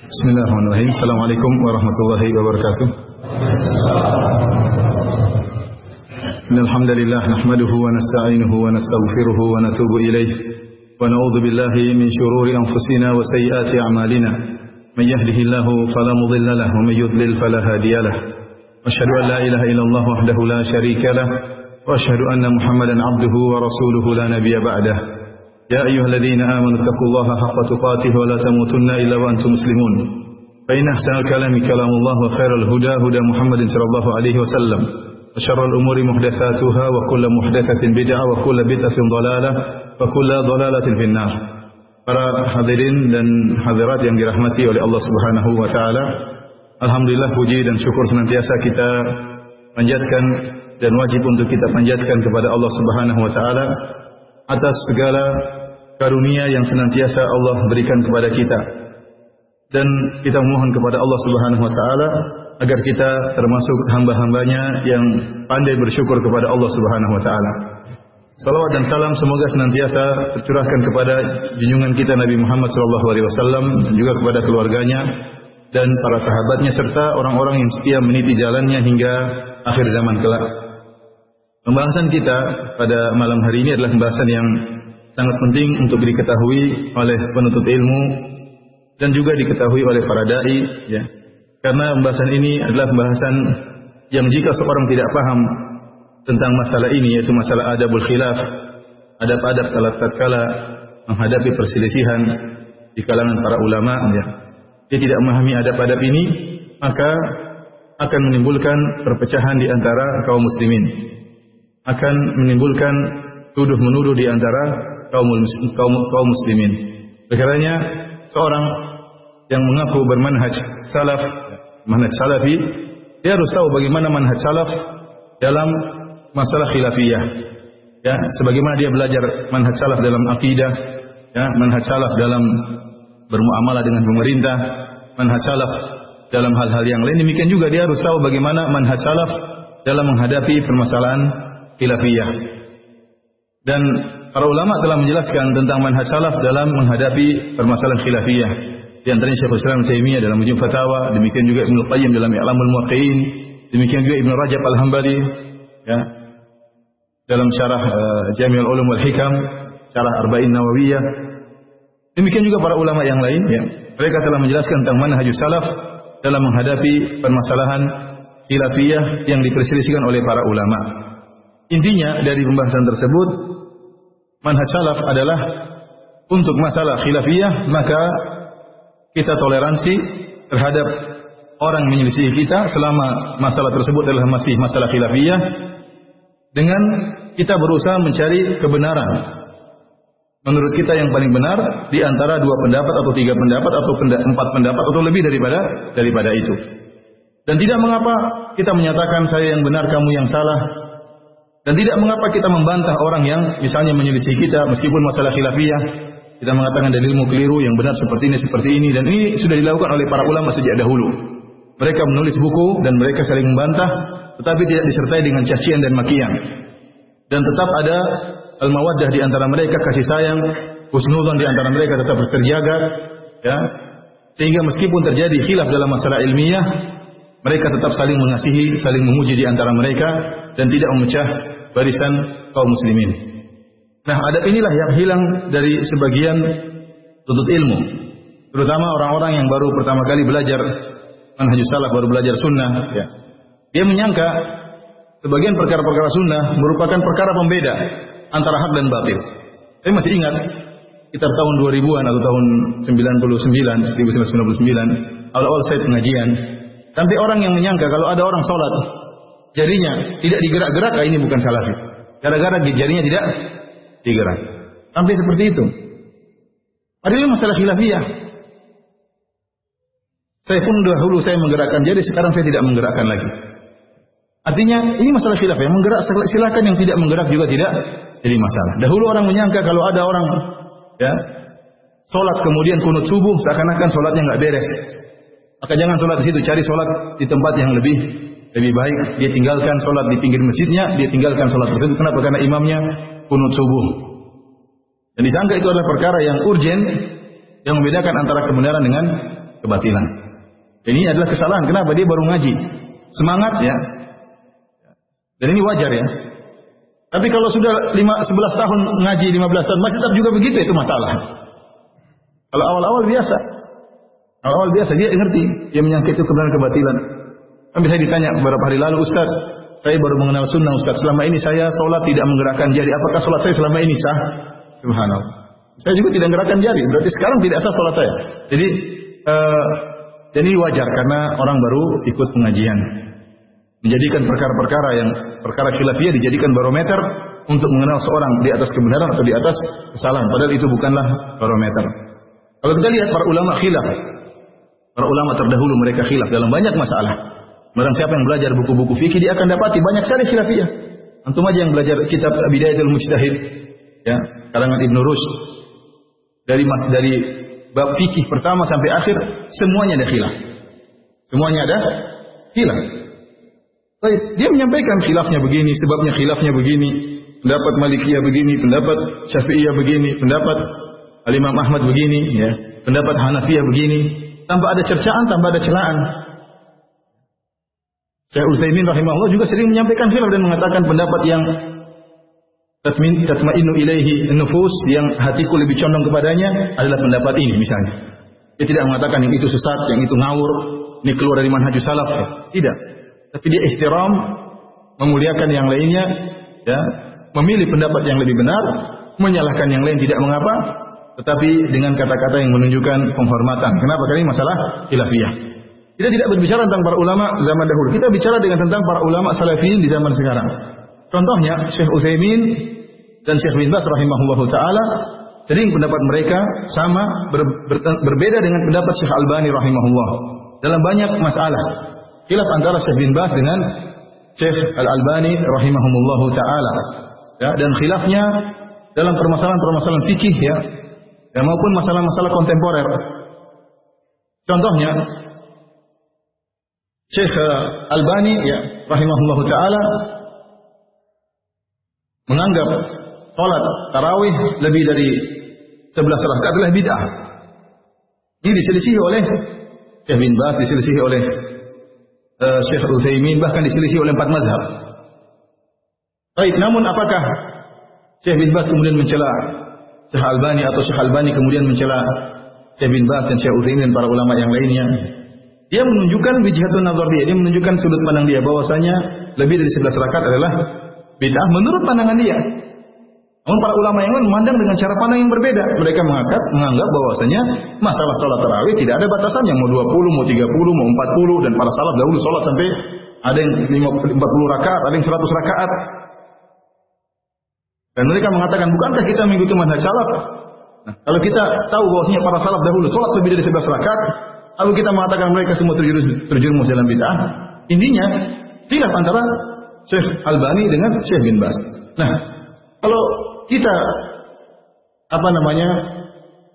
Bismillahirrahmanirrahim. Assalamualaikum warahmatullahi wabarakatuh. Alhamdulillah nahmaduhu wa nasta'inuhu wa nastaghfiruhu wa natubu ilayh wa na'udzu billahi min shururi anfusina wa sayyiati a'malina. May yahdihillahu fala mudilla lahu wa may yudlil fala hadiya lahu. Asyhadu an la ilaha illallah wahdahu la syarika lahu wa asyhadu anna Muhammadan 'abduhu wa rasuluhu la nabiyya ba'dahu. يا أيها الذين آمنوا اتقوا الله حق تقاته ولا تموتن إلا وأنتم مسلمون فإن أحسن الكلام كلام الله وخير الهدى هدى محمد صلى الله عليه وسلم وشر الأمور محدثاتها وكل محدثة بدعة وكل بدعة ضلالة وكل ضلالة في النار. Para hadirin dan hadirat yang dirahmati oleh Allah Subhanahu wa taala, alhamdulillah puji dan syukur senantiasa kita panjatkan dan wajib untuk kita panjatkan kepada Allah Subhanahu wa taala atas segala karunia yang senantiasa Allah berikan kepada kita, dan kita memohon kepada Allah Subhanahu wa taala agar kita termasuk hamba-hambanya yang pandai bersyukur kepada Allah Subhanahu wa taala. Salawat dan salam semoga senantiasa tercurahkan kepada junjungan kita Nabi Muhammad sallallahu alaihi wasallam dan juga kepada keluarganya dan para sahabatnya serta orang-orang yang setia meniti jalannya hingga akhir zaman kelak. Pembahasan kita pada malam hari ini adalah pembahasan yang sangat penting untuk diketahui oleh penuntut ilmu dan juga diketahui oleh para dai, ya. Karena pembahasan ini adalah pembahasan yang jika seorang tidak paham tentang masalah ini, yaitu masalah adabul khilaf, adab-adab tatkala menghadapi perselisihan di kalangan para ulama, ya. Dia tidak memahami adab-adab ini, maka akan menimbulkan perpecahan di antara kaum muslimin, akan menimbulkan tuduh-menuduh di antara kaum muslimin. Oleh seorang yang mengaku bermanhaj salaf, manhaj salafi, dia harus tahu bagaimana manhaj salaf dalam masalah khilafiyah. Ya, sebagaimana dia belajar manhaj salaf dalam akidah, ya, manhaj salaf dalam bermuamalah dengan pemerintah, manhaj salaf dalam hal-hal yang lain, demikian juga dia harus tahu bagaimana manhaj salaf dalam menghadapi permasalahan khilafiyah. Dan para ulama telah menjelaskan tentang manhaj salaf dalam menghadapi permasalahan khilafiyah. Di antaranya Syekhul Islam Taimiyah dalam Majmu' Fatawa, demikian juga Ibnu Qayyim dalam I'lamul Muwaqqi'in, demikian juga Ibnu Rajab Al-Hambali, ya, dalam syarah Jami'ul Ulum wal Hikam, syarah Arba'in Nawawiyah. Demikian juga para ulama yang lain, ya. Mereka telah menjelaskan tentang manhajus salaf dalam menghadapi permasalahan khilafiyah yang diperselisihkan oleh para ulama. Intinya dari pembahasan tersebut, manhaj salaf adalah untuk masalah khilafiyah maka kita toleransi terhadap orang menyelisih kita selama masalah tersebut adalah masih masalah khilafiyah, dengan kita berusaha mencari kebenaran menurut kita yang paling benar di antara dua pendapat atau tiga pendapat atau empat pendapat atau lebih daripada itu. Dan tidak mengapa kita menyatakan saya yang benar, kamu yang salah. Dan tidak mengapa kita membantah orang yang misalnya menyelisih kita meskipun masalah khilafiyah. Kita mengatakan dalilmu keliru, yang benar seperti ini, dan ini sudah dilakukan oleh para ulama sejak dahulu. Mereka menulis buku dan mereka saling membantah, tetapi tidak disertai dengan cacian dan makian. Dan tetap ada al-mawaddah di antara mereka, kasih sayang, husnudzon di antara mereka tetap terjaga, ya. Sehingga meskipun terjadi khilaf dalam masalah ilmiah, mereka tetap saling mengasihi, saling memuji di antara mereka dan tidak memecah barisan kaum muslimin. Nah, adab inilah yang hilang dari sebagian penuntut ilmu, terutama orang-orang yang baru pertama kali belajar manhajus salaf, baru belajar sunnah, ya. Dia menyangka sebagian perkara-perkara sunnah merupakan perkara pembeda antara hak dan batil. Saya masih ingat sekitar tahun 2000-an atau tahun 1999, awal-awal saya pengajian, sampai orang yang menyangka kalau ada orang sholat jarinya tidak digerak-gerak, ini bukan salafi. Gara-gara jarinya tidak digerak. Sampai seperti itu. Padahal masalah khilafiyah. Saya pun dahulu saya menggerakkan jari, sekarang saya tidak menggerakkan lagi. Artinya ini masalah khilafiyah. Menggerak silakan, yang tidak menggerak juga tidak jadi masalah. Dahulu orang menyangka kalau ada orang, ya, sholat kemudian kunut subuh seakan-akan sholatnya nggak beres. Maka jangan sholat di situ, cari sholat di tempat yang lebih baik. Dia tinggalkan sholat di pinggir masjidnya, dia tinggalkan sholat tersebut. Kenapa? Karena imamnya kunut subuh. Dan disangka itu adalah perkara yang urgen, yang membedakan antara kebenaran dengan kebatilan. Ini adalah kesalahan. Kenapa? Dia baru ngaji. Semangat ya. Dan ini wajar ya. Tapi kalau sudah 11 tahun ngaji, 15 tahun masih tetap juga begitu, itu masalah. Kalau awal-awal biasa. Awal-awal biasa, dia ngerti. Dia menyangka itu kebenaran kebatilan. Kan bisa ditanya beberapa hari lalu, Ustaz, saya baru mengenal sunnah Ustaz. Selama ini saya sholat tidak menggerakkan jari. Apakah sholat saya selama ini sah? Subhanallah. Saya juga tidak menggerakkan jari. Berarti sekarang tidak sah sholat saya. Jadi ini wajar karena orang baru ikut pengajian. Menjadikan perkara-perkara yang perkara khilafiyah dijadikan barometer untuk mengenal seorang di atas kebenaran atau di atas kesalahan. Padahal itu bukanlah barometer. Kalau kita lihat para ulama khilaf, para ulama terdahulu mereka khilaf dalam banyak masalah. Barang siapa yang belajar buku-buku fikih dia akan dapati banyak sekali khilafiyah. Antum aja yang belajar kitab Bidayatul Mujtahid, ya, karangan Ibnu Rushd, dari bab fikih pertama sampai akhir semuanya ada khilaf. Semuanya ada khilaf. Baik, dia menyampaikan khilafnya begini, sebabnya khilafnya begini, pendapat Malikiyah begini, pendapat Syafi'iyah begini, pendapat Al-Imam Ahmad begini, ya, pendapat Hanafiyah begini, tanpa ada cercaan, tanpa ada celaan. Syekh Utsaimin rahimahullah juga sering menyampaikan khilaf dan mengatakan pendapat yang tatma'innu ilaihi nufus, yang hatiku lebih condong kepadanya adalah pendapat ini misalnya. Dia tidak mengatakan yang itu sesat, yang itu ngawur, ini keluar dari manhajus salaf. Tidak. Tapi dia ihtiram, memuliakan yang lainnya, ya, memilih pendapat yang lebih benar, menyalahkan yang lain tidak mengapa, tetapi dengan kata-kata yang menunjukkan penghormatan. Kenapa? Karena ini masalah khilafiyah. Kita tidak berbicara tentang para ulama zaman dahulu. Kita bicara tentang para ulama salafiyin di zaman sekarang. Contohnya Syekh Utsaimin dan Syekh bin Baz rahimahullahu taala, sering pendapat mereka sama berbeda dengan pendapat Syekh Albani rahimahullah dalam banyak masalah. Khilaf antara Syekh bin Baz dengan Syekh Al-Albani rahimahumullahu taala. Ya, dan khilafnya dalam permasalahan-permasalahan fikih ya maupun masalah-masalah kontemporer. Contohnya Syekh Albani ya rahimahullahu taala menganggap salat tarawih lebih dari 11 rakaat adalah bid'ah. Ini diselisihi oleh Syekh bin Baz, diselisihi oleh Syekh Utsaimin, bahkan diselisih oleh 4 mazhab. Baik, namun apakah Syekh bin Baz kemudian mencela Syekh Albani atau Syekh Albani kemudian mencela Syekh bin Baz dan Syekh Utsaimin dan para ulama yang lainnya? Dia menunjukkan wijhatun nazar dia menunjukkan sudut pandang dia bahwasanya lebih dari 11 rakaat adalah bid'ah menurut pandangan dia. Namun para ulama yang lain memandang dengan cara pandang yang berbeda. Mereka menganggap bahwasanya masalah salat tarawih tidak ada batasannya, mau 20, mau 30, mau 40, dan para salaf dahulu salat sampai ada yang 40 rakaat, ada yang 100 rakaat. Dan mereka mengatakan, bukankah kita mengikuti manhaj salaf? Nah, kalau kita tahu bahwasanya para salaf dahulu salat lebih dari 11 rakaat, lalu kita mengatakan mereka semua terjerumus dalam bid'ah, intinya khilaf antara Syekh Albani dengan Syekh bin Baz. Nah, kalau kita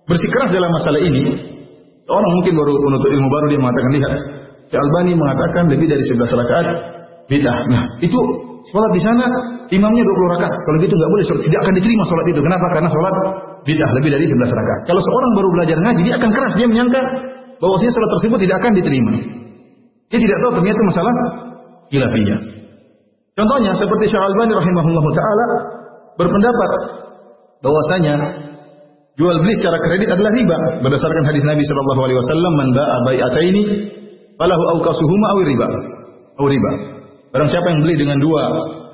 bersikeras dalam masalah ini, orang mungkin baru menuntut ilmu baru dia mengatakan, lihat, Syekh Albani mengatakan lebih dari 11 rakaat bid'ah. Nah, itu salat di sana imamnya 20 rakaat. Kalau gitu enggak boleh, tidak akan diterima salat itu. Kenapa? Karena salat bid'ah lebih dari 11 rakaat. Kalau seorang baru belajar ngaji, dia akan keras, dia menyangka bahwasanya salat tersebut tidak akan diterima. Dia tidak tahu ternyata masalah khilafiyah. Contohnya seperti Syekh Albani rahimahullahu taala berpendapat bahwasanya jual beli secara kredit adalah riba berdasarkan hadis Nabi sallallahu alaihi wasallam, man ba'a bai'ataini falahu awqasuhuma aw riba. Barang siapa yang beli dengan dua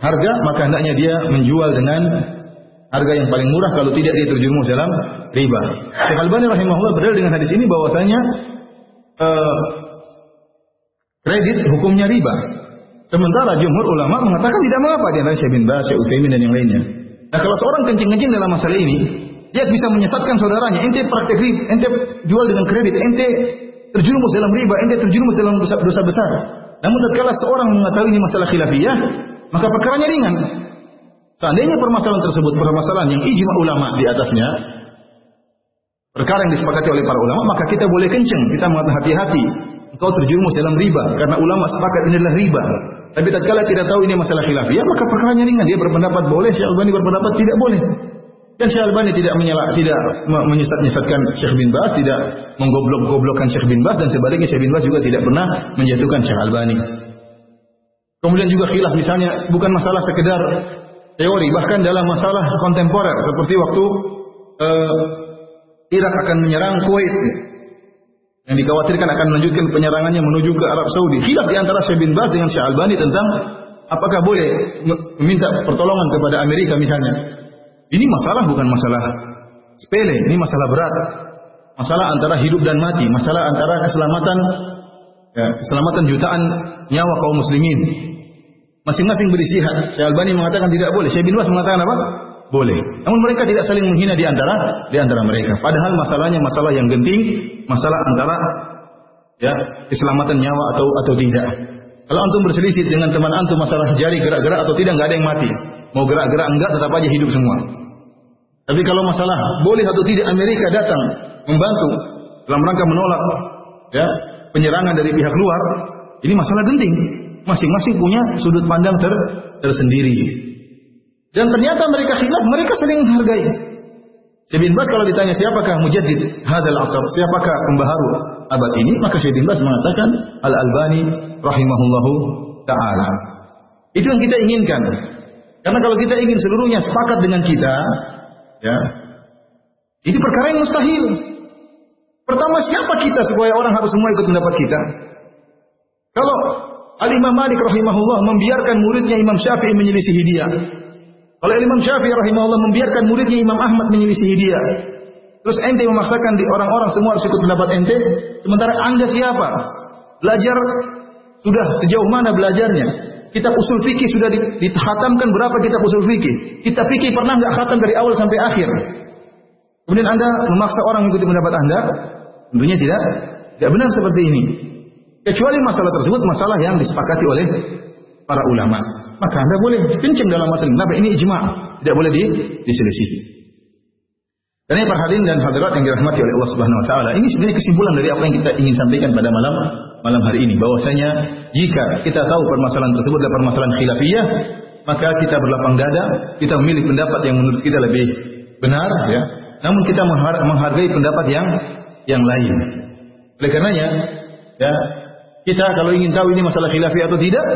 harga, maka hendaknya dia menjual dengan harga yang paling murah, kalau tidak dia terjerumus dalam riba. Syekh Albani rahimahullah berdalil dengan hadis ini bahwasanya kredit hukumnya riba. Sementara jumhur ulama mengatakan tidak mengapa, di antara Syekh bin Baz, Syekh Utsaimin dan yang lainnya. Nah, kalau seorang kencing-kencing dalam masalah ini, dia bisa menyesatkan saudaranya. Ente praktek riba, ente jual dengan kredit, ente terjerumus dalam riba, ente terjerumus dalam dosa besar. Namun tatkala seorang mengetahui ini masalah khilafiyah, maka perkaranya ringan. Seandainya permasalahan tersebut permasalahan yang ijma ulama di atasnya, perkara yang disepakati oleh para ulama, maka kita boleh kenceng, kita mengatakan hati-hati, engkau terjerumus dalam riba, karena ulama sepakat ini adalah riba. Tapi tatkala tidak tahu ini masalah khilafiyah, maka perkaranya ringan. Dia berpendapat boleh, Syekh Albani berpendapat tidak boleh. Dan Syekh Albani tidak menyesat-nyesatkan Syekh bin Baz, tidak menggoblok-goblokkan Syekh bin Baz, dan sebaliknya Syekh bin Baz juga tidak pernah menjatuhkan Syekh Albani. Kemudian juga khilaf misalnya bukan masalah sekedar teori, bahkan dalam masalah kontemporer seperti waktu Irak akan menyerang Kuwait, yang dikhawatirkan akan melanjutkan penyerangannya menuju ke Arab Saudi. Khilaf di antara Syekh bin Baz dengan Syekh Albani tentang apakah boleh meminta pertolongan kepada Amerika misalnya. Ini masalah bukan masalah sepele, ini masalah berat. Masalah antara hidup dan mati, masalah antara keselamatan jutaan nyawa kaum muslimin. Masing-masing beristihad. Syekh Albani mengatakan tidak boleh, Syekh bin Baz mengatakan apa? Boleh. Namun mereka tidak saling menghina di antara mereka. Padahal masalahnya masalah yang genting, masalah antara keselamatan nyawa atau tidak. Kalau antum berselisih dengan teman antum masalah jari gerak-gerak atau tidak, enggak ada yang mati. Mau gerak-gerak enggak, tetap aja hidup semua. Tapi kalau masalah boleh atau tidak Amerika datang membantu dalam rangka menolak penyerangan dari pihak luar, ini masalah genting. Masing-masing punya sudut pandang tersendiri. Dan ternyata mereka khilaf, mereka saling menghargai. Syekh bin Baz kalau ditanya siapakah mujaddid hadzal asr, siapakah pembaharu abad ini, maka Syekh bin Baz mengatakan Al-Albani rahimahullahu taala. Itu yang kita inginkan. Karena kalau kita ingin seluruhnya sepakat dengan kita, ini perkara yang mustahil. Pertama, siapa kita supaya orang harus semua ikut pendapat kita? Kalau Al-Imam Malik rahimahullah membiarkan muridnya Imam Syafi'i menyelisihi dia, kalau Imam Syafi'i rahimahullah membiarkan muridnya Imam Ahmad menyelisihi dia, terus ente memaksakan di orang-orang semua harus ikut pendapat ente, sementara anda siapa? Belajar sudah sejauh mana belajarnya? Kitab usul fikih sudah dikhatamkan berapa kitab usul fikih? Kitab fikih pernah enggak khatam dari awal sampai akhir? Kemudian anda memaksa orang mengikuti pendapat anda? Tentunya tidak benar seperti ini. Kecuali masalah tersebut masalah yang disepakati oleh para ulama. Maka anda boleh kencing dalam masalah ini. Tapi ini ijma', tidak boleh diselisihi. Dan ini para hadirin dan hadirat yang dirahmati oleh Allah Subhanahu wa taala, ini sebenarnya kesimpulan dari apa yang kita ingin sampaikan pada malam hari ini, bahwasanya jika kita tahu permasalahan tersebut adalah permasalahan khilafiyah, maka kita berlapang dada, kita memilih pendapat yang menurut kita lebih benar, namun kita menghargai pendapat yang lain. Oleh karenanya, kita kalau ingin tahu ini masalah khilafiyah atau tidak,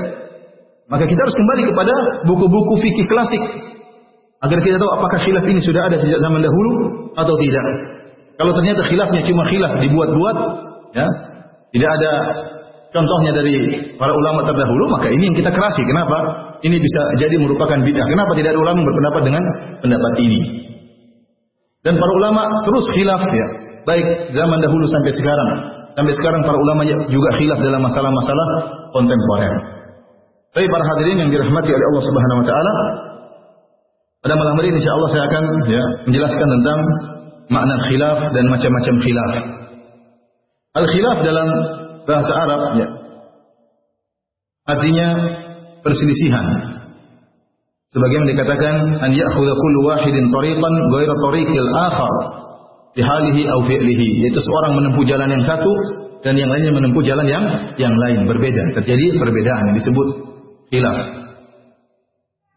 maka kita harus kembali kepada buku-buku fikih klasik agar kita tahu apakah khilaf ini sudah ada sejak zaman dahulu atau tidak. Kalau ternyata khilafnya cuma khilaf dibuat-buat, tidak ada contohnya dari para ulama terdahulu, maka ini yang kita kerasi. Kenapa? Ini bisa jadi merupakan bid'ah. Kenapa tidak ada ulama yang berpendapat dengan pendapat ini? Dan para ulama terus khilaf, baik zaman dahulu sampai sekarang. Sampai sekarang para ulama juga khilaf dalam masalah-masalah kontemporer. Tapi para hadirin yang dirahmati oleh Allah Subhanahu wa taala, pada malam hari ini insyaallah saya akan menjelaskan tentang makna khilaf dan macam-macam khilaf. Al-khilaf dalam bahasa Arab artinya perselisihan. Sebagaimana dikatakan an ya'khudha kullu wahidin tariqan ghayra tariqil akhar fi halihi aw fi'lihi, yaitu seorang menempuh jalan yang satu dan yang lainnya menempuh jalan yang lain, berbeda. Terjadi perbedaan yang disebut khilaf.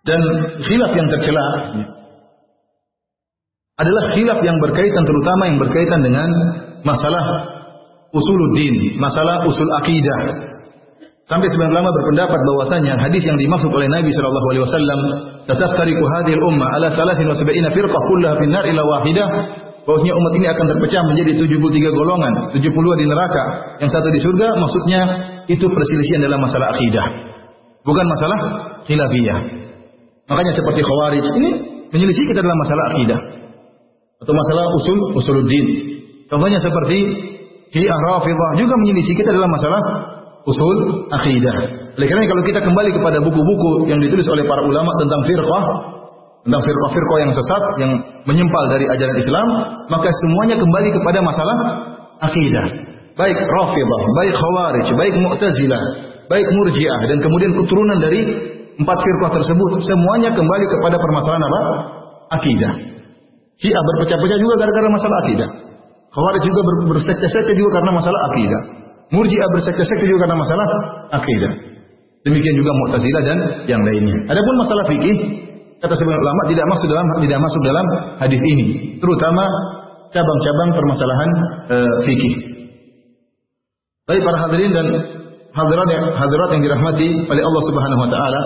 Dan khilaf yang tercela adalah khilaf yang berkaitan, terutama yang berkaitan dengan masalah usuluddin, masalah usul akidah. Sampai sebagian ulama berpendapat bahwasanya hadis yang dimaksud oleh Nabi sallallahu alaihi wasallam, "Sataftariqu hadhil ummah ala 73 firqah kullaha fin nar ila wahidah." Bahwasanya umat ini akan terpecah menjadi 73 golongan, 70 di neraka, yang satu di surga. Maksudnya itu perselisihan dalam masalah akidah, bukan masalah khilafiyah. Makanya seperti Khawarij ini menyelisih kita dalam masalah akidah atau masalah usuluddin. Contohnya seperti Syiah Rafidhah juga menyelisih kita dalam masalah usul akidah. Oleh karena kalau kita kembali kepada buku-buku yang ditulis oleh para ulama tentang firqah yang sesat, yang menyempal dari ajaran Islam, maka semuanya kembali kepada masalah akidah. Baik Rafidhah, baik Khawarij, baik Mu'tazilah, baik Murji'ah, dan kemudian keturunan dari 4 firqah tersebut, semuanya kembali kepada permasalahan apa? Akidah. Syiah berpecah-pecah juga gara-gara masalah akidah. Khawarij juga bersekte-sekte juga karena masalah akidah. Murji'ah bersekte-sekte juga karena masalah akidah. Demikian juga Mu'tazilah dan yang lainnya. Adapun masalah fikih, kata sebagian ulama tidak masuk dalam hadis ini, terutama cabang-cabang permasalahan fikih. Baik para hadirin dan hadirat yang dirahmati oleh Allah Subhanahu wa taala.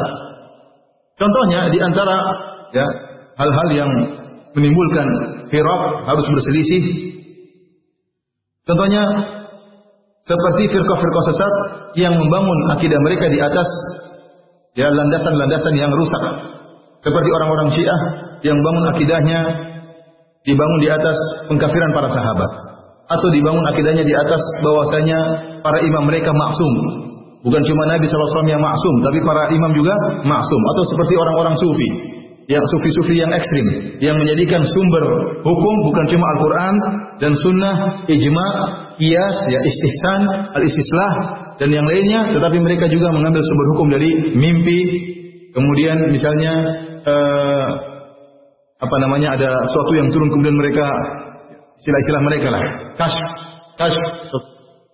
Contohnya di antara ya hal-hal yang menimbulkan firaq, harus berselisih. Contohnya seperti firqah-firqah sesat yang membangun akidah mereka di atas ya landasan-landasan yang rusak. Seperti orang-orang Syiah yang bangun akidahnya dibangun di atas pengkafiran para sahabat, atau dibangun akidahnya di atas bahwasanya para imam mereka maksum. Bukan cuma Nabi SAW yang maksum, tapi para imam juga maksum. Atau seperti orang-orang sufi, yang sufi-sufi yang ekstrim, yang menjadikan sumber hukum bukan cuma Al-Quran dan Sunnah, ijma, qiyas, ya istihsan, al-istislah dan yang lainnya, tetapi mereka juga mengambil sumber hukum dari mimpi. Kemudian misalnya ada sesuatu yang turun kemudian mereka istilah-istilah mereka lah, kasyf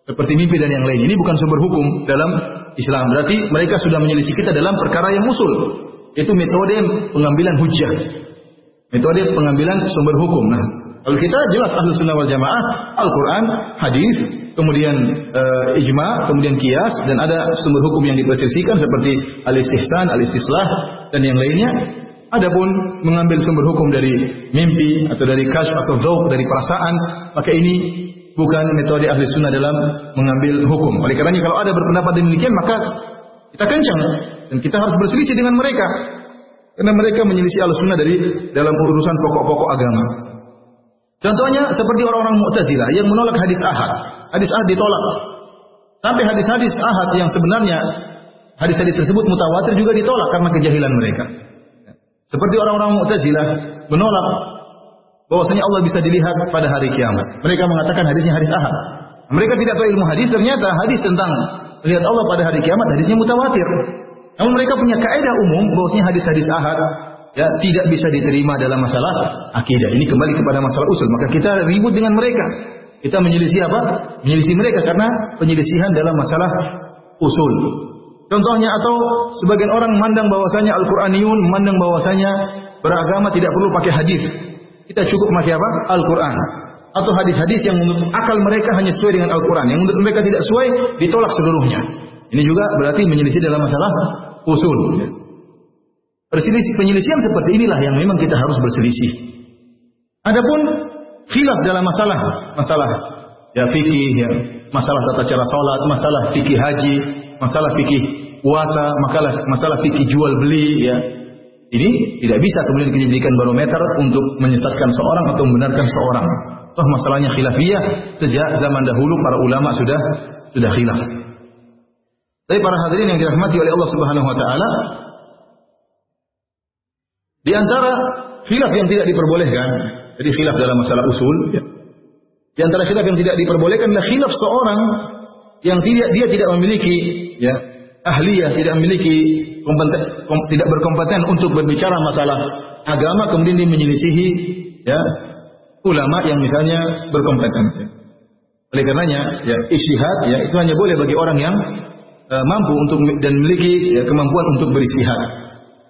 seperti mimpi dan yang lain. Ini bukan sumber hukum dalam Islam. Berarti mereka sudah menyelisih kita dalam perkara yang usul. Itu metode pengambilan hujjah, metode pengambilan sumber hukum. Nah, kalau kita jelas Ahlus Sunnah wal Jamaah, Al-Quran, hadis, kemudian ijma, kemudian qiyas, dan ada sumber hukum yang diperselisihkan seperti al-istihsan, al-istislah dan yang lainnya. Adapun mengambil sumber hukum dari mimpi atau dari kasyf atau dzauq, dari perasaan, maka ini bukan metode ahli sunnah dalam mengambil hukum. Oleh karenanya kalau ada berpendapat demikian, maka kita kencang dan kita harus berselisih dengan mereka, karena mereka menyelisih ahli sunnah dari dalam urusan pokok-pokok agama. Contohnya seperti orang-orang Mu'tazilah yang menolak hadis ahad. Hadis ahad ditolak. Sampai hadis-hadis ahad yang sebenarnya hadis-hadis tersebut mutawatir juga ditolak karena kejahilan mereka. Seperti orang-orang Mu'tazilah menolak bahwasanya Allah bisa dilihat pada hari kiamat. Mereka mengatakan hadisnya hadis ahad. Mereka tidak tahu ilmu hadis, ternyata hadis tentang lihat Allah pada hari kiamat hadisnya mutawatir. Namun mereka punya kaidah umum bahwasanya hadis-hadis ahad ya tidak bisa diterima dalam masalah akidah. Ini kembali kepada masalah usul. Maka kita ribut dengan mereka. Kita menyelisih apa? Menyelisih mereka karena penyelisihan dalam masalah usul. Contohnya, atau sebagian orang memandang bahwasanya Al-Quraniyun memandang bahwasanya beragama tidak perlu pakai hadis. Kita cukup pakai apa? Al-Quran. Atau hadis-hadis yang menurut akal mereka hanya sesuai dengan Al-Quran, yang menurut mereka tidak sesuai ditolak seluruhnya. Ini juga berarti menyelisih dalam masalah usul. Penyelisihan seperti inilah yang memang kita harus berselisih. Adapun khilaf dalam masalah ya fikih, ya, masalah tata cara salat, masalah fikih haji, masalah fikih puasa, masalah fikih jual beli, ya. Ini tidak bisa kemudian dijadikan barometer untuk menyesatkan seorang atau membenarkan seorang. Toh masalahnya khilafiyah, sejak zaman dahulu para ulama sudah khilaf. Tapi para hadirin yang dirahmati oleh Allah Subhanahu wa taala, di antara khilaf yang tidak diperbolehkan, jadi khilaf dalam masalah usul, ya. Di antara khilaf yang tidak diperbolehkan adalah khilaf seorang yang dia tidak memiliki ya ahliyah, tidak memiliki tidak berkompeten untuk berbicara masalah agama, kemudian dia menyelisihi ya ulama yang misalnya berkompeten. Oleh karenanya ya ijtihad ya itu hanya boleh bagi orang yang mampu untuk dan memiliki ya, kemampuan untuk beristihad.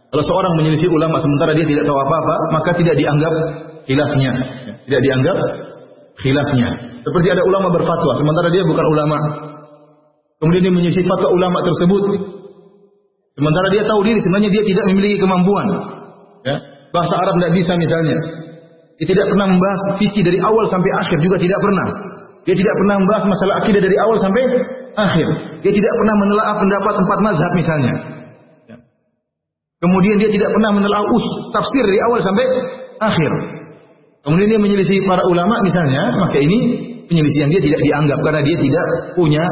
Kalau seorang menyelisih ulama sementara dia tidak tahu apa-apa, maka tidak dianggap khilafnya, ya. Tidak dianggap khilafnya. Seperti ada ulama berfatwa sementara dia bukan ulama, kemudian dia menyelisih fatwa ulama tersebut, sementara dia tahu diri sebenarnya dia tidak memiliki kemampuan. Ya. Bahasa Arab tidak bisa misalnya, dia tidak pernah membahas fikih dari awal sampai akhir, juga tidak pernah. Dia tidak pernah membahas masalah akidah dari awal sampai akhir. Dia tidak pernah menelaah pendapat 4 mazhab misalnya. Ya. Kemudian dia tidak pernah menelaah tafsir dari awal sampai akhir. Kemudian dia menyelisih para ulama misalnya, maka ini penyelisihan dia tidak dianggap karena dia tidak punya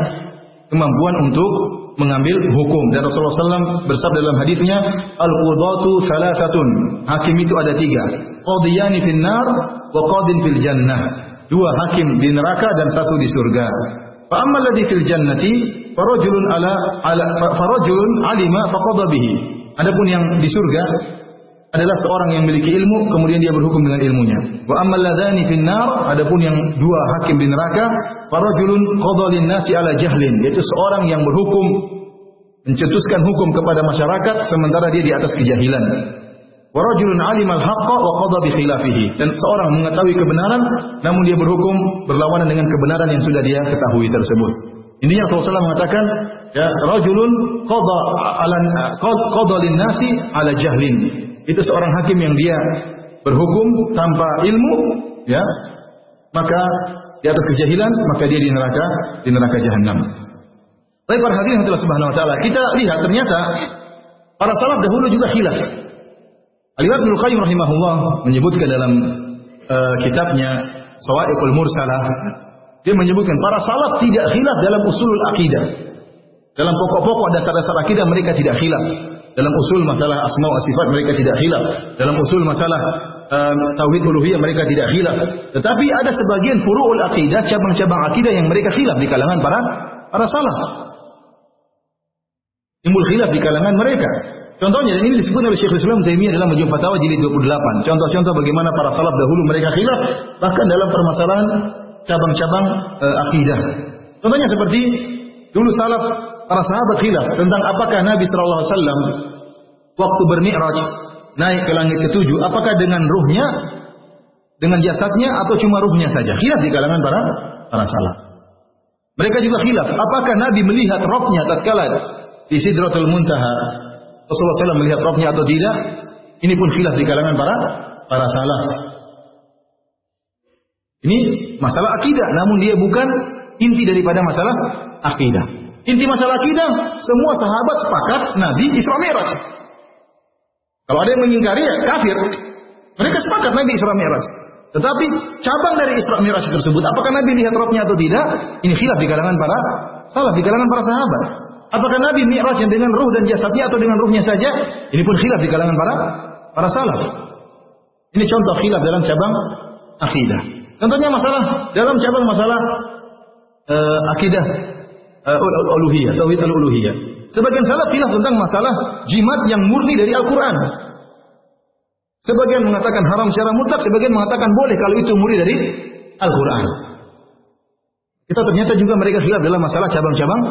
kemampuan untuk mengambil hukum. Dan Rasulullah SAW bersabda dalam hadisnya, al-qudhatu thalathatun, hakim itu ada 3, qadiyani fin nar wa qadin fil jannah, 2 hakim di neraka dan 1 di surga. Fa amma alladhi fil jannati farajulun farajulun alima faqadha bihi. Adapun yang di surga adalah seorang yang memiliki ilmu kemudian dia berhukum dengan ilmunya. Wa amma alladhani fin nar, adapun yang 2 hakim di neraka, farajulun qadha lin-nasi ala jahlin, yaitu seorang yang berhukum mencetuskan hukum kepada masyarakat sementara dia di atas kejahilan. Wa rajulun 'alimal haqqa wa qada bi khilafihi. Dan seorang mengetahui kebenaran namun dia berhukum berlawanan dengan kebenaran yang sudah dia ketahui tersebut. Intinya Rasulullah mengatakan, ya, rajulun qada lin-nasi 'ala jahlin. Itu seorang hakim yang dia berhukum tanpa ilmu, ya. Maka di atas kejahilan, maka dia di neraka jahanam. Baik para hadirin Allah Subhanahu wa taala, kita lihat ternyata para salaf dahulu juga khilaf. Al-Imam Ibnu Qayyim rahimahullah menyebutkan dalam kitabnya Shawa'iqul Mursalah, dia menyebutkan para salaf tidak khilaf dalam usulul akidah. Dalam pokok-pokok dasar-dasar akidah mereka tidak khilaf. Dalam usul masalah asma wa sifat mereka tidak khilaf. Dalam usul masalah tauhid uluhiyah mereka tidak khilaf. Tetapi ada sebagian furu'ul akidah, cabang-cabang akidah yang mereka khilaf di kalangan para salaf. Timbul khilaf di kalangan mereka. Contohnya, dan ini disebut oleh Syekhul Islam Taimiyah dalam Majmu' Fatawa jilid 28. Contoh-contoh bagaimana para salaf dahulu mereka khilaf bahkan dalam permasalahan cabang-cabang akidah. Contohnya seperti dulu salaf, para sahabat khilaf tentang apakah Nabi sallallahu alaihi wasallam waktu bermi'raj naik ke langit ketujuh, apakah dengan ruhnya, dengan jasadnya, atau cuma ruhnya saja. Khilaf di kalangan para salaf. Mereka juga khilaf apakah Nabi melihat rohnya tatkala di Sidratul Muntaha, Rasulullah SAW melihat rohnya atau tidak. Ini pun khilaf di kalangan para salaf. Ini masalah akidah, namun dia bukan inti daripada masalah akidah. Inti masalah akidah, semua sahabat sepakat Nabi Isra Mi'raj. Kalau ada yang mengingkari, ya kafir. Mereka sepakat Nabi Isra Mi'raj. Tetapi cabang dari Isra Mi'raj tersebut, apakah Nabi lihat rohnya atau tidak? Ini khilaf di kalangan para salaf, di kalangan para sahabat. Apakah Nabi Mi'raj yang dengan ruh dan jasadnya atau dengan ruhnya saja? Ini pun khilaf di kalangan para salaf. Ini contoh khilaf dalam cabang akidah. Contohnya dalam cabang masalah akidah uluhiyah, tauhid al-uluhiyah. Sebagian salaf khilaf tentang masalah jimat yang murni dari Al-Qur'an. Sebagian mengatakan haram secara mutlak, sebagian mengatakan boleh kalau itu murni dari Al-Qur'an. Kita ternyata juga mereka khilaf dalam masalah cabang-cabang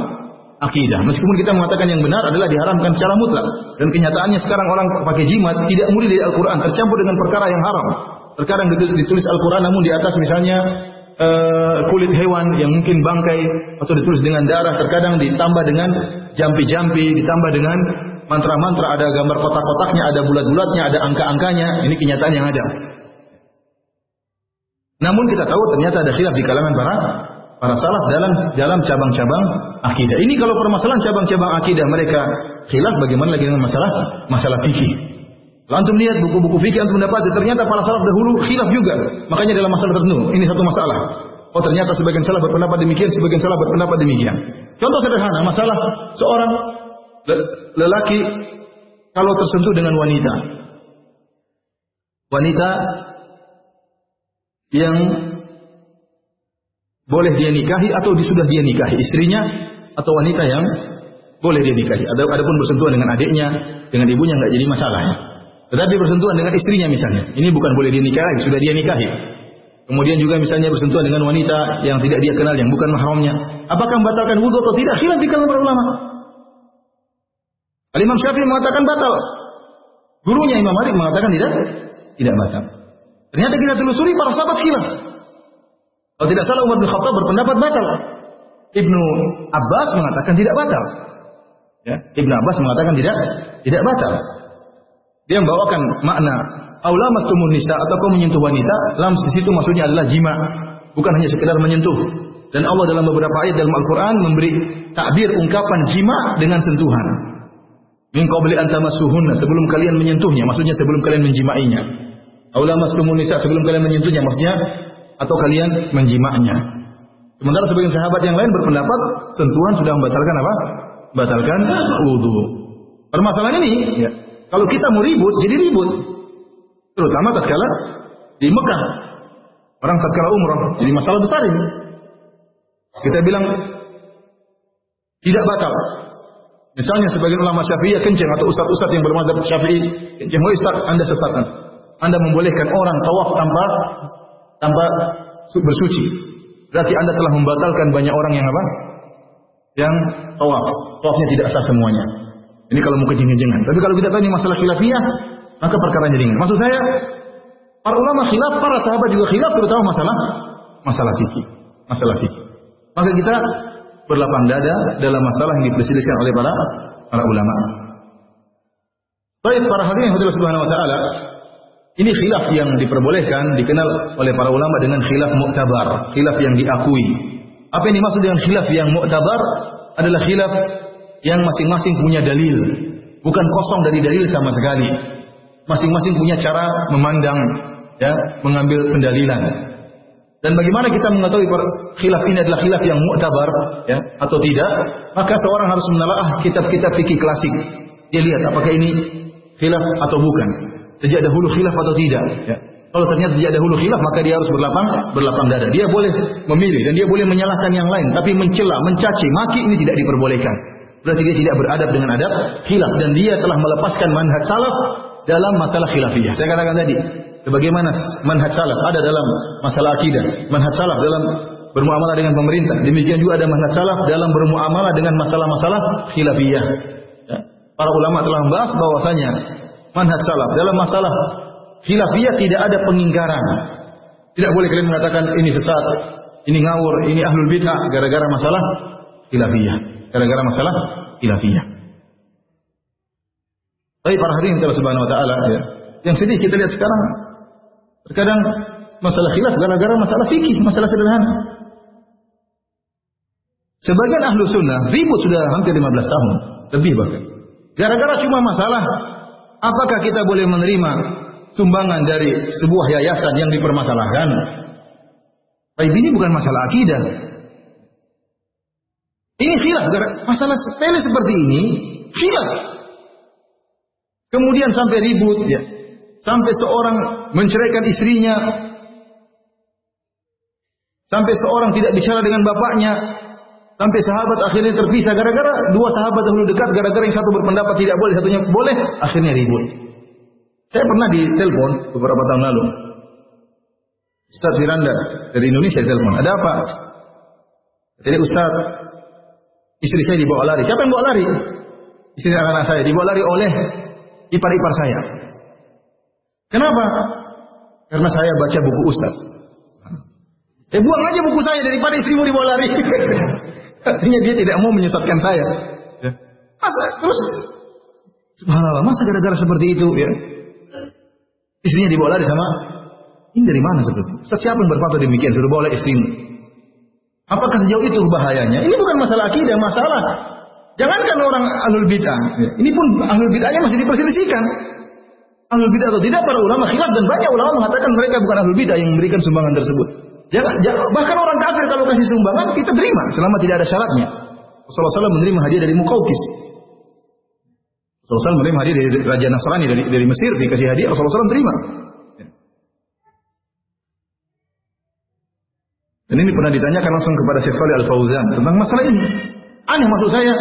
akidah. Meskipun kita mengatakan yang benar adalah diharamkan secara mutlak. Dan kenyataannya sekarang orang pakai jimat tidak murni dari Al-Quran, tercampur dengan perkara yang haram. Terkadang ditulis Al-Quran namun di atas misalnya kulit hewan yang mungkin bangkai, atau ditulis dengan darah. Terkadang ditambah dengan jampi-jampi, ditambah dengan mantra-mantra, ada gambar kotak-kotaknya, ada bulat-bulatnya, ada angka-angkanya. Ini kenyataan yang ada. Namun kita tahu ternyata ada khilaf di kalangan para salaf dalam cabang-cabang akidah. Ini kalau permasalahan cabang-cabang akidah mereka khilaf, bagaimana lagi dengan masalah fikih? Kalau antum lihat buku-buku fikih, antum mendapati ternyata para salaf dahulu khilaf juga. Makanya dalam masalah tertentu, ini satu masalah. Oh ternyata sebagian salaf berpendapat demikian, sebagian salaf berpendapat demikian. Contoh sederhana, masalah seorang lelaki kalau tersentuh dengan wanita yang boleh dia nikahi atau sudah dia nikahi, istrinya atau wanita yang boleh dia nikahi. Adapun bersentuhan dengan adiknya, dengan ibunya enggak jadi masalah ya. Tetapi bersentuhan dengan istrinya misalnya, ini bukan boleh dia nikahi, sudah dia nikahi. Kemudian juga misalnya bersentuhan dengan wanita yang tidak dia kenal, yang bukan mahramnya, apakah membatalkan wudu atau tidak? Khilaf di kalangan para ulama. Al-Imam Syafi'i mengatakan batal. Gurunya Imam Malik mengatakan tidak batal. Ternyata kita telusuri para sahabat khilaf. Kalau tidak salah Umar bin Khattab berpendapat batal. Ibnu Abbas mengatakan tidak batal. Ya, Ibnu Abbas mengatakan tidak batal. Dia membawakan makna aula mastumun nisa, atau kau menyentuh wanita, lam di situ maksudnya adalah jima, bukan hanya sekedar menyentuh. Dan Allah dalam beberapa ayat dalam Al-Qur'an memberi takbir ungkapan jima dengan sentuhan. Min qabli an tamassuhunna, sebelum kalian menyentuhnya, maksudnya sebelum kalian menjimainya. Aula mastumun nisa, sebelum kalian menyentuhnya, maksudnya atau kalian menjimanya. Sementara sebagian sahabat yang lain berpendapat sentuhan sudah membatalkan apa? Batalkan wudu. Permasalahan ini, ya, kalau kita mau ribut, jadi ribut. Terutama tatkala di Mekah. Orang tatkala umrah, jadi masalah besar ini. Kita bilang tidak batal. Misalnya sebagian ulama Syafi'iyah kencang, atau ustaz-ustaz yang bermadzhab Syafi'i kencang, ustaz, Anda sesatkan. Anda membolehkan orang tawaf tanpa bersuci. Berarti Anda telah membatalkan banyak orang yang apa? Yang tawaf. Tawafnya tidak sah semuanya. Ini kalau mau kencing-kencingan. Tapi kalau kita tahu ini masalah khilafiyah, maka perkaranya ringan. Maksud saya, para ulama khilaf, para sahabat juga khilaf, terutama masalah fikih. Maka kita berlapang dada dalam masalah yang diperselisihkan oleh para ulama. Baik, para hadirin yang Allah Subhanahu wa taala, ini khilaf yang diperbolehkan, dikenal oleh para ulama dengan khilaf mu'tabar, khilaf yang diakui. Apa yang dimaksud dengan khilaf yang mu'tabar? Adalah khilaf yang masing-masing punya dalil, bukan kosong dari dalil sama sekali. Masing-masing punya cara memandang, ya, mengambil pendalilan. Dan bagaimana kita mengetahui khilaf ini adalah khilaf yang mu'tabar, ya, atau tidak? Maka seorang harus menelaah kitab-kitab fikih klasik. Dia lihat apakah ini khilaf atau bukan. Sejak dahulu khilaf atau tidak, ya. Kalau ternyata sejak dahulu khilaf, maka dia harus berlapang dada. Dia boleh memilih dan dia boleh menyalahkan yang lain, tapi mencela, mencaci, maki ini tidak diperbolehkan. Berarti dia tidak beradab dengan adab khilaf dan dia telah melepaskan manhaj salaf dalam masalah khilafiyah. Saya katakan tadi, sebagaimana manhaj salaf ada dalam masalah akidah, manhaj salaf dalam bermuamalah dengan pemerintah, demikian juga ada manhaj salaf dalam bermuamalah dengan masalah-masalah khilafiyah. Ya. Para ulama telah membahas bahwasanya manhaj salaf dalam masalah khilafiyah tidak ada pengingkaran. Tidak boleh kalian mengatakan ini sesat, ini ngawur, ini ahlul bid'ah gara-gara masalah khilafiyah. Gara-gara masalah khilafiyah. Baik, para hadirin Allah Subhanahu wa taala, ya. Yang sedih kita lihat sekarang, terkadang masalah khilaf gara-gara masalah fikih, masalah sederhana. Sebagian ahlu sunnah ribut sudah hampir 15 tahun, lebih bahkan. Gara-gara cuma masalah apakah kita boleh menerima sumbangan dari sebuah yayasan yang dipermasalahkan. Baik, ini bukan masalah akidah. Ini khilaf, masalah sepele seperti ini khilaf. Kemudian sampai ribut, ya. Sampai seorang menceraikan istrinya. Sampai seorang tidak bicara dengan bapaknya. Sampai sahabat akhirnya terpisah gara-gara dua sahabat dahulu dekat, gara-gara yang satu berpendapat tidak boleh, satunya boleh, akhirnya ribut. Saya pernah ditelepon beberapa tahun lalu. Ustaz Firanda dari Indonesia telepon. Ada apa? Jadi Ustaz, istri saya dibawa lari. Siapa yang bawa lari? Istri anak-anak saya dibawa lari oleh ipar-ipar saya. Kenapa? Karena saya baca buku Ustaz. Buang aja buku saya daripada istrimu dibawa lari. Artinya dia tidak mau menyesatkan saya. Masa terus subhanallah, masa gara-gara seperti itu, ya? Istrinya dibawa lari sama, ini dari mana seperti itu? Siapa yang berfatwa demikian suruh bawa istrimu? Apakah sejauh itu bahayanya? Ini bukan masalah akidah, masalah. Jangankan orang ahlul bid'ah, ya. Ini pun ahlul bid'ahnya masih diperselisihkan. Ahlul bid'ah atau tidak, para ulama khilaf dan banyak ulama mengatakan mereka bukan ahlul bid'ah yang memberikan sumbangan tersebut. Bahkan orang kafir kalau kasih sumbangan kita terima selama tidak ada syaratnya. Rasulullah SAW menerima hadiah dari Muqawqis. Rasulullah SAW menerima hadiah dari Raja Nasrani dari Mesir, dikasih hadiah, Rasulullah SAW terima. Dan ini pernah ditanyakan langsung kepada Syekh Shalih Al Fauzan tentang masalah ini. Aneh maksud saya,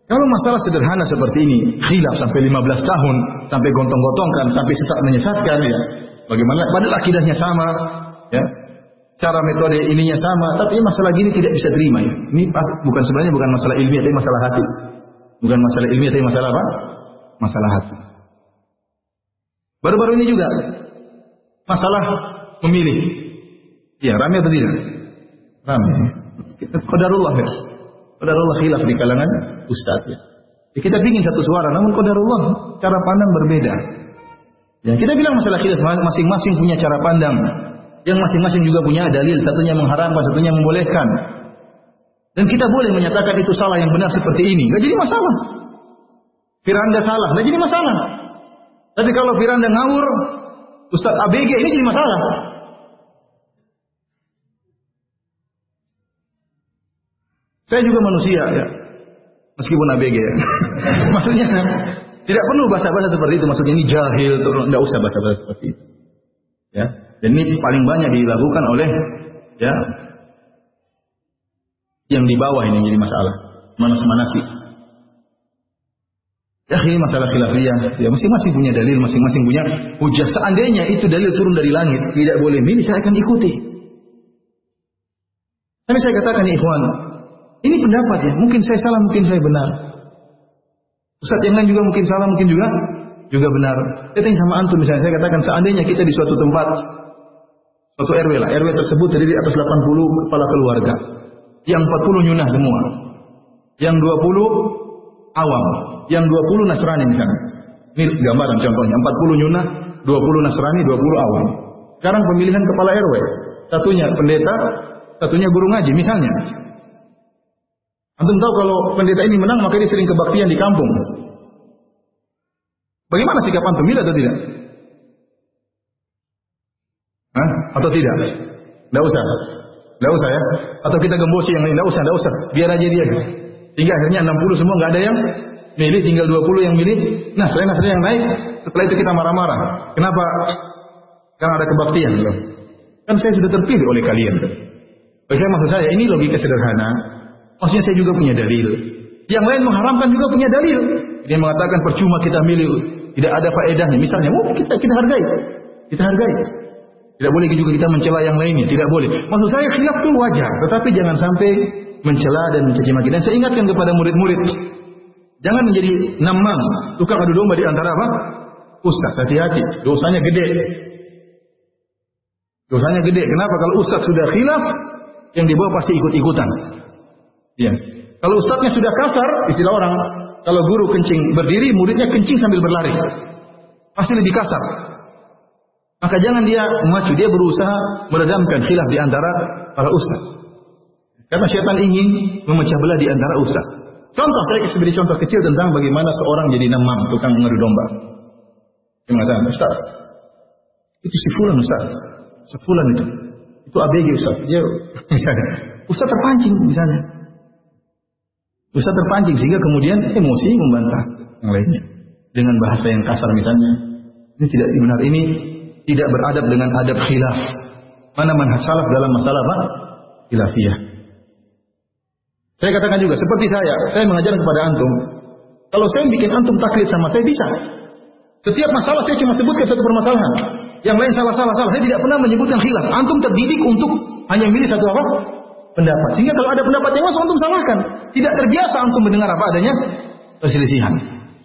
kalau masalah sederhana seperti ini, khilaf sampai 15 tahun, sampai gontong-gontongkan, sampai sesat menyesatkan, ya. Bagaimana? Padahal akidahnya sama, ya. Cara metode ininya sama, tapi masalah gini tidak bisa terima, ya. Ini sebenarnya bukan masalah ilmiah, tapi masalah hati. Bukan masalah ilmiah, tapi masalah apa? Masalah hati. Baru-baru ini juga masalah memilih. Ya, ramai atau tidak? Ramai. Qadarullah, ya. Qadarullah khilaf di kalangan ustaz, ya. Kita ingin satu suara, namun qadarullah cara pandang berbeda. Ya, kita bilang masalah khilaf masing-masing punya cara pandang. Yang masing-masing juga punya dalil, satunya mengharamkan, satunya membolehkan. Dan kita boleh menyatakan itu salah, yang benar seperti ini. Gak jadi masalah. Firanda salah, gak jadi masalah. Tapi kalau Firanda ngawur, Ustaz ABG, ini jadi masalah. Saya juga manusia, ya. Meskipun ABG, ya. Maksudnya tidak perlu bahasa-bahasa seperti itu. Maksudnya ini jahil, tidak usah bahasa-bahasa seperti itu. Ya. Dan ini paling banyak dilakukan oleh, ya, yang di bawah ini jadi masalah. Manas-manasi. Ya, ini masalah khilafiyah. Ya, masing-masing punya dalil, masing-masing punya hujah. Seandainya itu dalil turun dari langit, tidak boleh milih, saya akan ikuti. Tapi saya katakan, ikhwan, ini pendapat, ya. Mungkin saya salah, mungkin saya benar. Ustaz yang lain juga mungkin salah, mungkin juga juga benar. Saya tanya sama antum misalnya, saya katakan seandainya kita di suatu tempat, suatu RW lah, RW tersebut terdiri atas 80 kepala keluarga. Yang 40 nyunah semua. Yang 20 awam. Yang 20 Nasrani misalnya. Ini gambaran contohnya, 40 nyunah, 20 Nasrani, 20 awam. Sekarang pemilihan kepala RW. Satunya pendeta, satunya guru ngaji misalnya. Antum tahu kalau pendeta ini menang maka dia sering kebaktian di kampung. Bagaimana sikap antum? Milih atau tidak? Hah? Atau tidak? Tidak usah. Tidak usah ya. Atau kita gembosi yang lain. Tidak usah, tidak usah. Biar aja dia. Sehingga akhirnya 60 semua nggak ada yang milih, tinggal 20 yang milih. Nah, selain yang naik, setelah itu kita marah-marah. Kenapa? Karena ada kebaktian loh. Kan saya sudah terpilih oleh kalian. Bagi saya maksud saya, ini logika sederhana. Maksudnya saya juga punya dalil. Yang lain mengharamkan juga punya dalil. Dia mengatakan percuma kita milih, tidak ada faedahnya. Misalnya, kita hargai. Kita hargai. Tidak boleh juga kita mencela yang lainnya. Tidak boleh. Maksud saya khilaf itu wajar. Tetapi jangan sampai mencela dan mencaci maki. Dan saya ingatkan kepada murid-murid. Jangan menjadi namang. Tukang adu domba di antara apa? Ustaz. Hati-hati. Dosanya gede. Dosanya gede. Kenapa? Kalau ustaz sudah khilaf, yang dibawa pasti ikut-ikutan. Ya. Kalau ustaznya sudah kasar, istilah orang, kalau guru kencing berdiri, muridnya kencing sambil berlari. Pasti lebih kasar. Maka jangan dia memacu, dia berusaha meredamkan khilaf di antara para ustaz. Karena syaitan ingin memecah belah di antara ustaz. Contoh, saya beri contoh kecil tentang bagaimana seorang jadi namam, tukang mengadu domba. Dia mengatakan, Ustaz, itu si fulan Ustaz. Sefulan itu ABG Ustaz. Dia misalnya, Ustaz terpancing misalnya. Ustaz terpancing sehingga kemudian emosi membantah yang lainnya dengan bahasa yang kasar misalnya. Ini tidak benar, ini tidak beradab dengan adab khilaf. Mana manhaj salaf dalam masalah apa? Khilafiyah. Saya katakan juga seperti saya mengajar kepada antum. Kalau saya bikin antum taklid sama saya bisa. Setiap masalah saya cuma sebutkan satu permasalahan. Yang lain salah. Saya tidak pernah menyebutkan khilaf. Antum terdidik untuk hanya milih satu apa? Pendapat. Sehingga kalau ada pendapat yang langsung antum salahkan. Tidak terbiasa antum mendengar apa adanya perselisihan.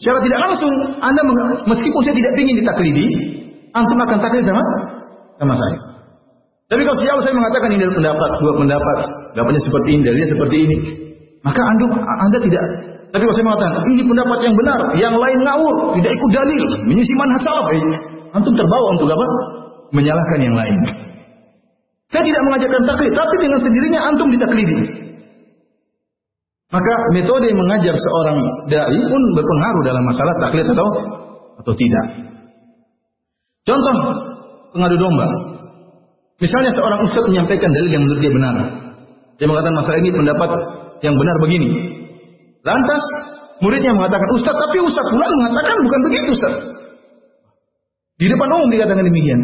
Secara tidak langsung Anda meskipun saya tidak ingin ditaklidi, antum akan taklid sama saya. Tapi kalau sejauh saya mengatakan ini adalah pendapat, dua pendapat, pendapatnya seperti ini, dalilnya seperti ini, maka Anda tidak. Tapi kalau saya mengatakan ini pendapat yang benar, yang lain ngawur, tidak ikut dalil, menyisi manhaj salaf, antum terbawa untuk apa? Menyalahkan yang lain. Saya tidak mengajarkan taklid, tapi dengan sendirinya antum ditaklidi. Maka metode mengajar seorang dai pun berpengaruh dalam masalah taklid atau tidak. Contoh pengadu domba. Misalnya seorang ustaz menyampaikan dalil yang menurut dia benar. Dia mengatakan masalah ini pendapat yang benar begini. Lantas muridnya mengatakan, Ustaz, tapi Ustaz pula mengatakan bukan begitu Ustaz. Di depan umum dikatakan demikian.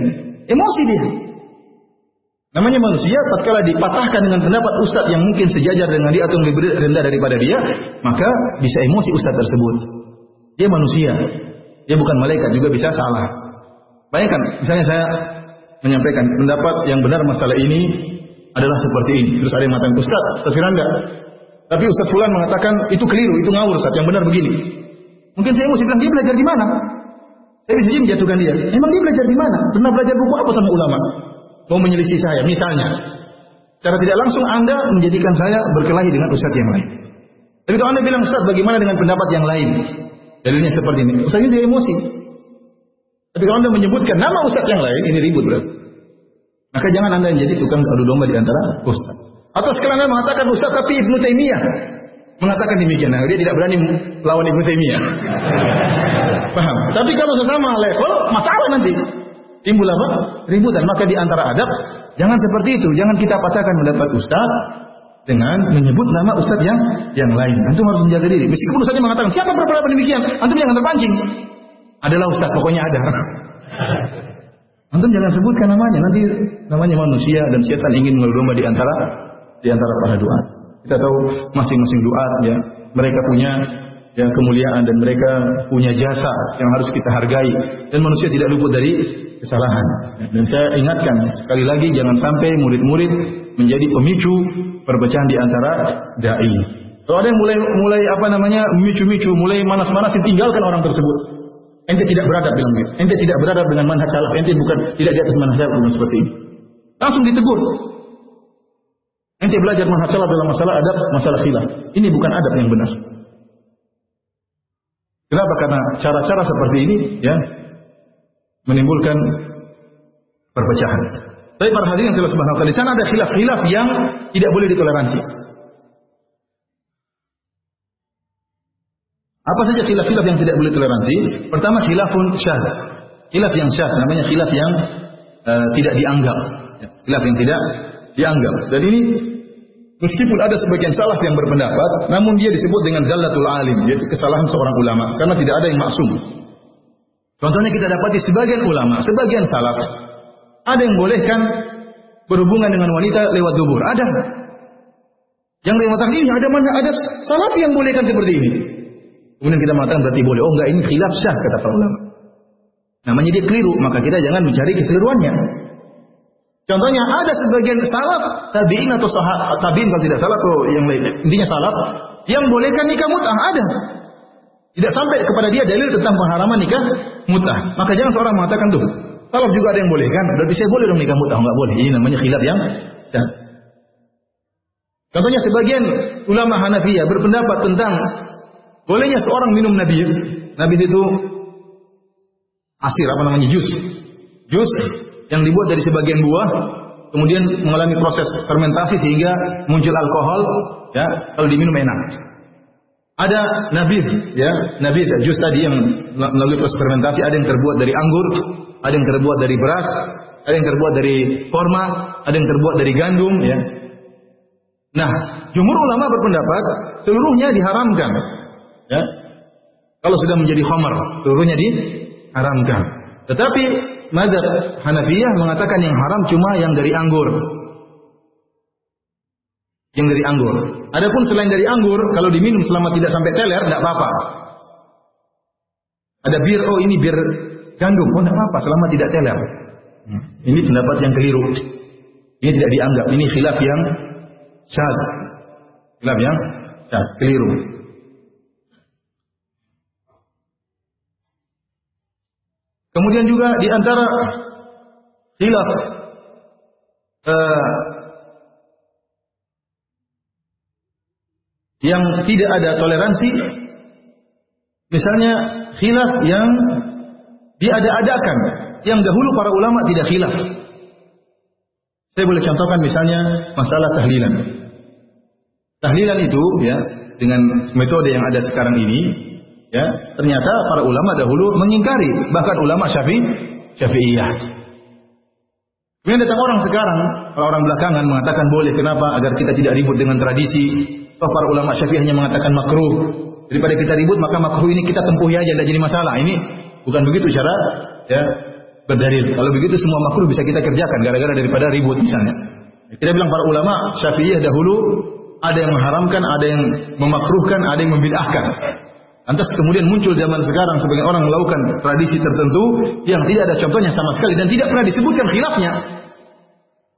Emosi dia. Namanya manusia, tatkala dipatahkan dengan pendapat ustaz yang mungkin sejajar dengan dia atau lebih rendah daripada dia, maka bisa emosi ustaz tersebut. Dia manusia. Dia bukan malaikat, juga bisa salah. Bayangkan, misalnya saya menyampaikan pendapat yang benar masalah ini adalah seperti ini. Terus ada yang mengatakan, Ustaz, Firanda enggak. Tapi Ustaz Fulan mengatakan itu keliru, itu ngawur Ustaz, yang benar begini. Mungkin saya emosi bilang, dia belajar di mana? Saya bisa saja menjatuhkan dia. Emang dia belajar di mana? Pernah belajar buku apa sama ulama? Mau menyelisih saya, misalnya. Secara tidak langsung Anda menjadikan saya berkelahi dengan ustaz yang lain. Tapi kalau Anda bilang, Ustaz, bagaimana dengan pendapat yang lain? Dalilnya seperti ini. Ustaz ini dia emosi. Tapi kalau Anda menyebutkan nama ustaz yang lain, ini ribut berarti. Maka jangan Anda menjadi tukang adu domba di antara ustaz. Atau sekarang Anda mengatakan, Ustaz, tapi Ibnu Taimiyah mengatakan demikian. Nah, dia tidak berani lawan Ibnu Taimiyah. Paham? Tapi kalau sesama level, masalah nanti. Timbul apa? Ributan. Maka di antara adab, jangan seperti itu. Jangan kita patahkan pendapat ustaz dengan menyebut nama ustaz yang lain. Antum harus menjaga diri. Meskipun ustaznya mengatakan, siapa berpendapat demikian? Antum jangan terpancing. Adalah ustaz, pokoknya ada. Antum jangan sebutkan namanya. Nanti namanya manusia dan setan ingin mengelomba di antara para duat. Kita tahu masing-masing duat ya, mereka punya ya kemuliaan dan mereka punya jasa yang harus kita hargai, dan manusia tidak luput dari kesalahan. Dan saya ingatkan sekali lagi, jangan sampai murid-murid menjadi pemicu perpecahan di antara dai. Kalau ada yang mulai memicu-micu, mulai manas-manasin, tinggalkan orang tersebut. Ente tidak beradab bilang gitu. Ente tidak beradab dengan manhaj salaf. Ente bukan tidak di atas manhaj salaf seperti ini. Langsung ditegur. Ente belajar manhaj salaf dalam masalah adab, masalah khilaf. Ini bukan adab yang benar. Kenapa? Karena cara-cara seperti ini ya menimbulkan perpecahan. Tapi para hadirin yang Subhanahu wa taala, di sana ada khilaf-khilaf yang tidak boleh ditoleransi. Apa saja khilaf-khilaf yang tidak boleh toleransi? Pertama, khilafun syadz. Khilaf yang syadz namanya khilaf yang tidak dianggap. Khilaf yang tidak dianggap. Dan ini meskipun ada sebagian salaf yang berpendapat, namun dia disebut dengan zallatul alim, yaitu kesalahan seorang ulama, karena tidak ada yang maksum. Contohnya kita dapati sebagian ulama, sebagian salaf, ada yang bolehkan berhubungan dengan wanita lewat dubur, ada. Yang mengatakan ini ada mana ada salaf yang bolehkan seperti ini. Kemudian kita mengatakan berarti boleh. Oh enggak, ini khilaf syah kata para ulama. Namanya dia keliru, maka kita jangan mencari kekeliruannya. Contohnya ada sebagian salaf, tabi'in atau sahabat, tabi'in kalau tidak salah atau yang lain, intinya salaf yang bolehkan nikah mut'ah, ada. Tidak sampai kepada dia dalil tentang pengharaman nikah mut'ah. Maka jangan seorang mengatakan tuh, salaf juga ada yang bolehkan, berarti saya boleh dong nikah mut'ah, enggak boleh. Ini namanya khilaf yang syah. Contohnya sebagian ulama Hanafiyah berpendapat tentang bolehnya seorang minum nabid. Nabid itu asir, apa namanya, jus. Jus yang dibuat dari sebagian buah, kemudian mengalami proses fermentasi sehingga muncul alkohol, ya, kalau diminum enak. Ada nabid, ya, nabid jus tadi yang melalui proses fermentasi, ada yang terbuat dari anggur, ada yang terbuat dari beras, ada yang terbuat dari korma, ada yang terbuat dari gandum, ya. Nah, jumhur ulama berpendapat seluruhnya diharamkan. Ya. Kalau sudah menjadi khamar, seluruhnya diharamkan. Tetapi mazhab Hanafiyah mengatakan yang haram cuma yang dari anggur. Yang dari anggur. Adapun selain dari anggur, kalau diminum selama tidak sampai teler, tidak apa-apa. Ada bir, oh ini bir gandum, oh tidak apa-apa selama tidak teler. Ini pendapat yang keliru. Ini tidak dianggap. Ini khilaf yang syadz. Khilaf yang syadz, keliru. Kemudian juga di antara khilaf yang tidak ada toleransi, misalnya khilaf yang diada-adakan, yang dahulu para ulama tidak khilaf. Saya boleh contohkan misalnya masalah tahlilan. Tahlilan itu ya dengan metode yang ada sekarang ini, ya, ternyata para ulama dahulu mengingkari, bahkan ulama Syafi'iyah. Kemudian datang orang sekarang, orang belakangan mengatakan boleh. Kenapa? Agar kita tidak ribut dengan tradisi. Toh para ulama Syafi'iyah hanya mengatakan makruh. Daripada kita ribut, maka makruh ini kita tempuhi aja, tidak jadi masalah. Ini bukan begitu cara ya berdalil. Kalau begitu semua makruh bisa kita kerjakan gara-gara daripada ribut misalnya. Kita bilang para ulama Syafi'iyah dahulu ada yang mengharamkan, ada yang memakruhkan, ada yang membid'ahkan. Lantas kemudian muncul zaman sekarang sebagian orang melakukan tradisi tertentu yang tidak ada contohnya sama sekali dan tidak pernah disebutkan khilafnya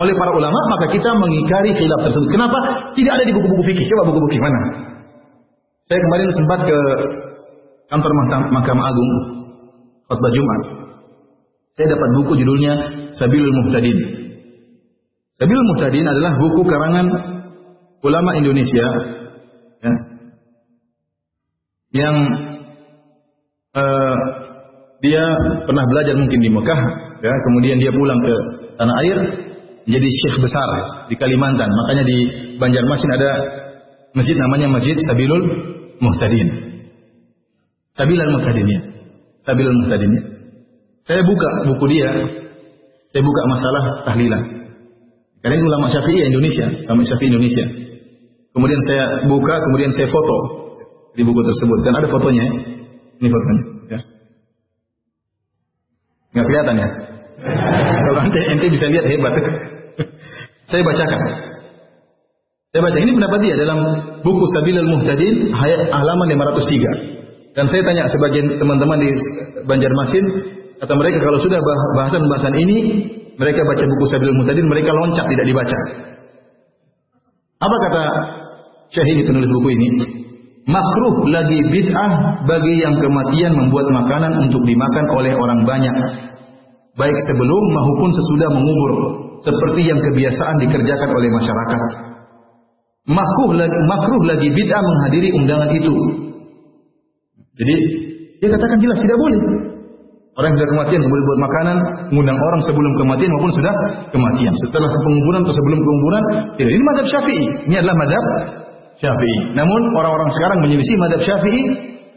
oleh para ulama, maka kita mengingkari khilaf tersebut. Kenapa? Tidak ada di buku-buku fikih. Coba buku-buku fikih mana? Saya kemarin sempat ke kantor Mahkamah Agung khutbah Jumat. Saya dapat buku judulnya Sabilul Muhtadin. Sabilul Muhtadin adalah buku karangan ulama Indonesia, ya, yang dia pernah belajar mungkin di Mekah, ya, kemudian dia pulang ke tanah air menjadi syekh besar di Kalimantan. Makanya di Banjarmasin ada masjid namanya Masjid Sabilul Muhtadin. Sabilul Muhtadin, ya. Sabilul Muhtadin. Saya buka buku dia, saya buka masalah tahlilan. Karena itu ulama Syafi'i Indonesia, ulama Syafi'i Indonesia. Kemudian saya buka, kemudian saya foto di buku tersebut dan ada fotonya. Ini fotonya, ya. Nggak kelihatan ya? Kalau ente bisa lihat hebat. Saya bacakan. Saya baca ini pendapat dia dalam buku Sabilul Muhtadin halaman 503. Dan saya tanya sebagian teman-teman di Banjarmasin, kata mereka kalau sudah bahasan-bahasan ini mereka baca buku Sabilul Muhtadin, mereka loncat tidak dibaca. Apa kata Syekh ini penulis buku ini? makruh lagi bid'ah bagi yang kematian membuat makanan untuk dimakan oleh orang banyak, baik sebelum maupun sesudah mengubur, seperti yang kebiasaan dikerjakan oleh masyarakat. Makruh lagi bid'ah menghadiri undangan itu. Jadi dia katakan jelas tidak boleh. Orang yang sudah kematian boleh buat makanan, mengundang orang sebelum kematian maupun sudah kematian. Setelah penguburan atau sebelum penguburan, tidak. Ini mazhab Syafi'i. Ini adalah mazhab Syafi'i. Namun orang-orang sekarang menyelisih mazhab Syafi'i,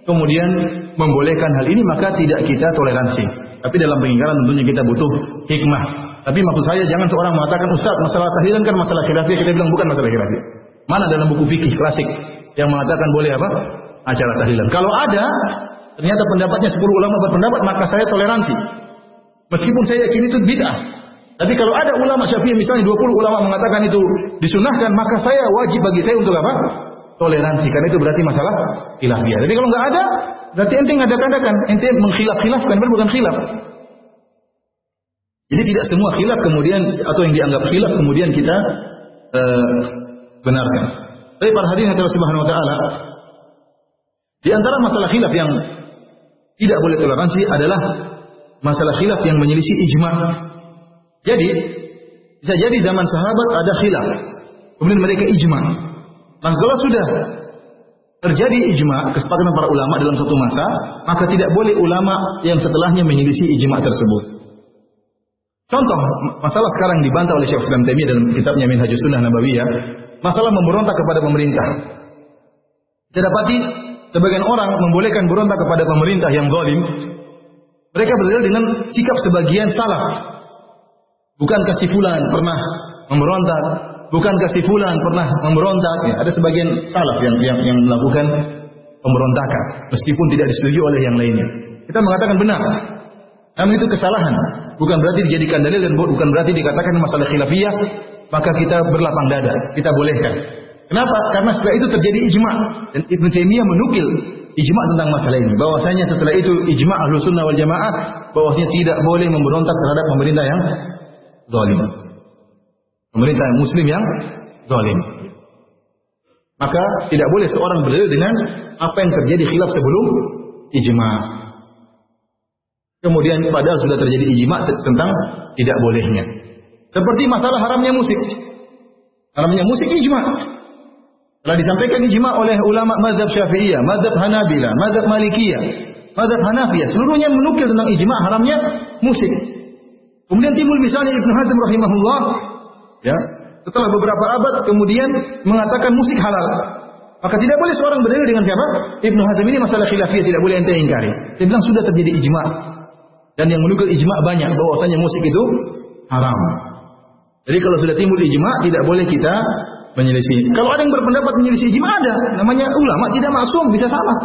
kemudian membolehkan hal ini, maka tidak kita toleransi. Tapi dalam pengingkaran tentunya kita butuh hikmah. Tapi maksud saya jangan seorang mengatakan, Ustaz, masalah tahlilan kan masalah khilafiyah. Kita bilang bukan masalah khilafiyah. Mana dalam buku fikih klasik yang mengatakan boleh apa? Acara tahlilan. Kalau ada, ternyata pendapatnya 10 ulama berpendapat, maka saya toleransi. Meskipun saya yakin itu bid'ah. Tapi kalau ada ulama Syafi'i misalnya 20 ulama mengatakan itu disunahkan, maka saya wajib bagi saya untuk apa? Toleransi. Karena itu berarti masalah khilafiyah. Jadi kalau enggak ada, berarti ente ngadakan-adakan, ente mengkhilaf-khilafkan, bukan khilaf. Jadi tidak semua khilaf kemudian atau yang dianggap khilaf kemudian kita benarkan. Tapi para hadirin Allah Subhanahu wa taala, di antara masalah khilaf yang tidak boleh toleransi adalah masalah khilaf yang menyelisih ijma. Jadi bisa jadi zaman sahabat ada khilaf, kemudian mereka ijma. Nah, kalau sudah terjadi ijma, kesepakatan para ulama dalam satu masa, maka tidak boleh ulama yang setelahnya menyelisih ijma tersebut. Contoh masalah sekarang dibantah oleh Syekh Islam Taimiyah dalam kitabnya Minhajus Sunnah Nabawiyah, masalah memberontak kepada pemerintah. Kita dapati sebagian orang membolehkan berontak kepada pemerintah yang zalim. Mereka berdalil dengan sikap sebagian salaf. Bukankah si fulan pernah memberontak? Bukankah si fulan pernah memberontak? Ya, ada sebagian salaf yang melakukan pemberontakan meskipun tidak disetujui oleh yang lainnya. Kita mengatakan benar. Namun itu kesalahan. Bukan berarti dijadikan dalil dan bukan berarti dikatakan masalah khilafiyah, maka kita berlapang dada, kita bolehkan. Kenapa? Karena setelah itu terjadi ijma, dan Ibnu Taimiyah menukil ijma tentang masalah ini. Bahwasanya setelah itu ijma Ahlus Sunnah wal Jamaah bahwasanya tidak boleh memberontak terhadap pemerintah yang zalim. Pemerintah muslim yang zalim. Maka tidak boleh seorang berdalil dengan apa yang terjadi khilaf sebelum ijma. Kemudian padahal sudah terjadi ijma tentang tidak bolehnya. Seperti masalah haramnya musik. Haramnya musik ijma. Telah disampaikan ijma oleh ulama mazhab Syafi'iyah, mazhab Hanabilah, mazhab Malikiyah, mazhab Hanafiyah. Seluruhnya menukil tentang ijma haramnya musik. Kemudian timbul misalnya Ibnu Hazm rahimahullah, ya, setelah beberapa abad kemudian mengatakan musik halal. Maka tidak boleh seorang berdalil dengan siapa? Ibnu Hazm ini masalah khilafiyah, tidak boleh ente ingkari. Dia bilang sudah terjadi ijma. Dan yang menukil ijma banyak bahwasanya musik itu haram. Jadi kalau sudah timbul ijma tidak boleh kita menyelisih. Kalau ada yang berpendapat menyelisih ijma, ada. Namanya ulama tidak maksum, bisa salah.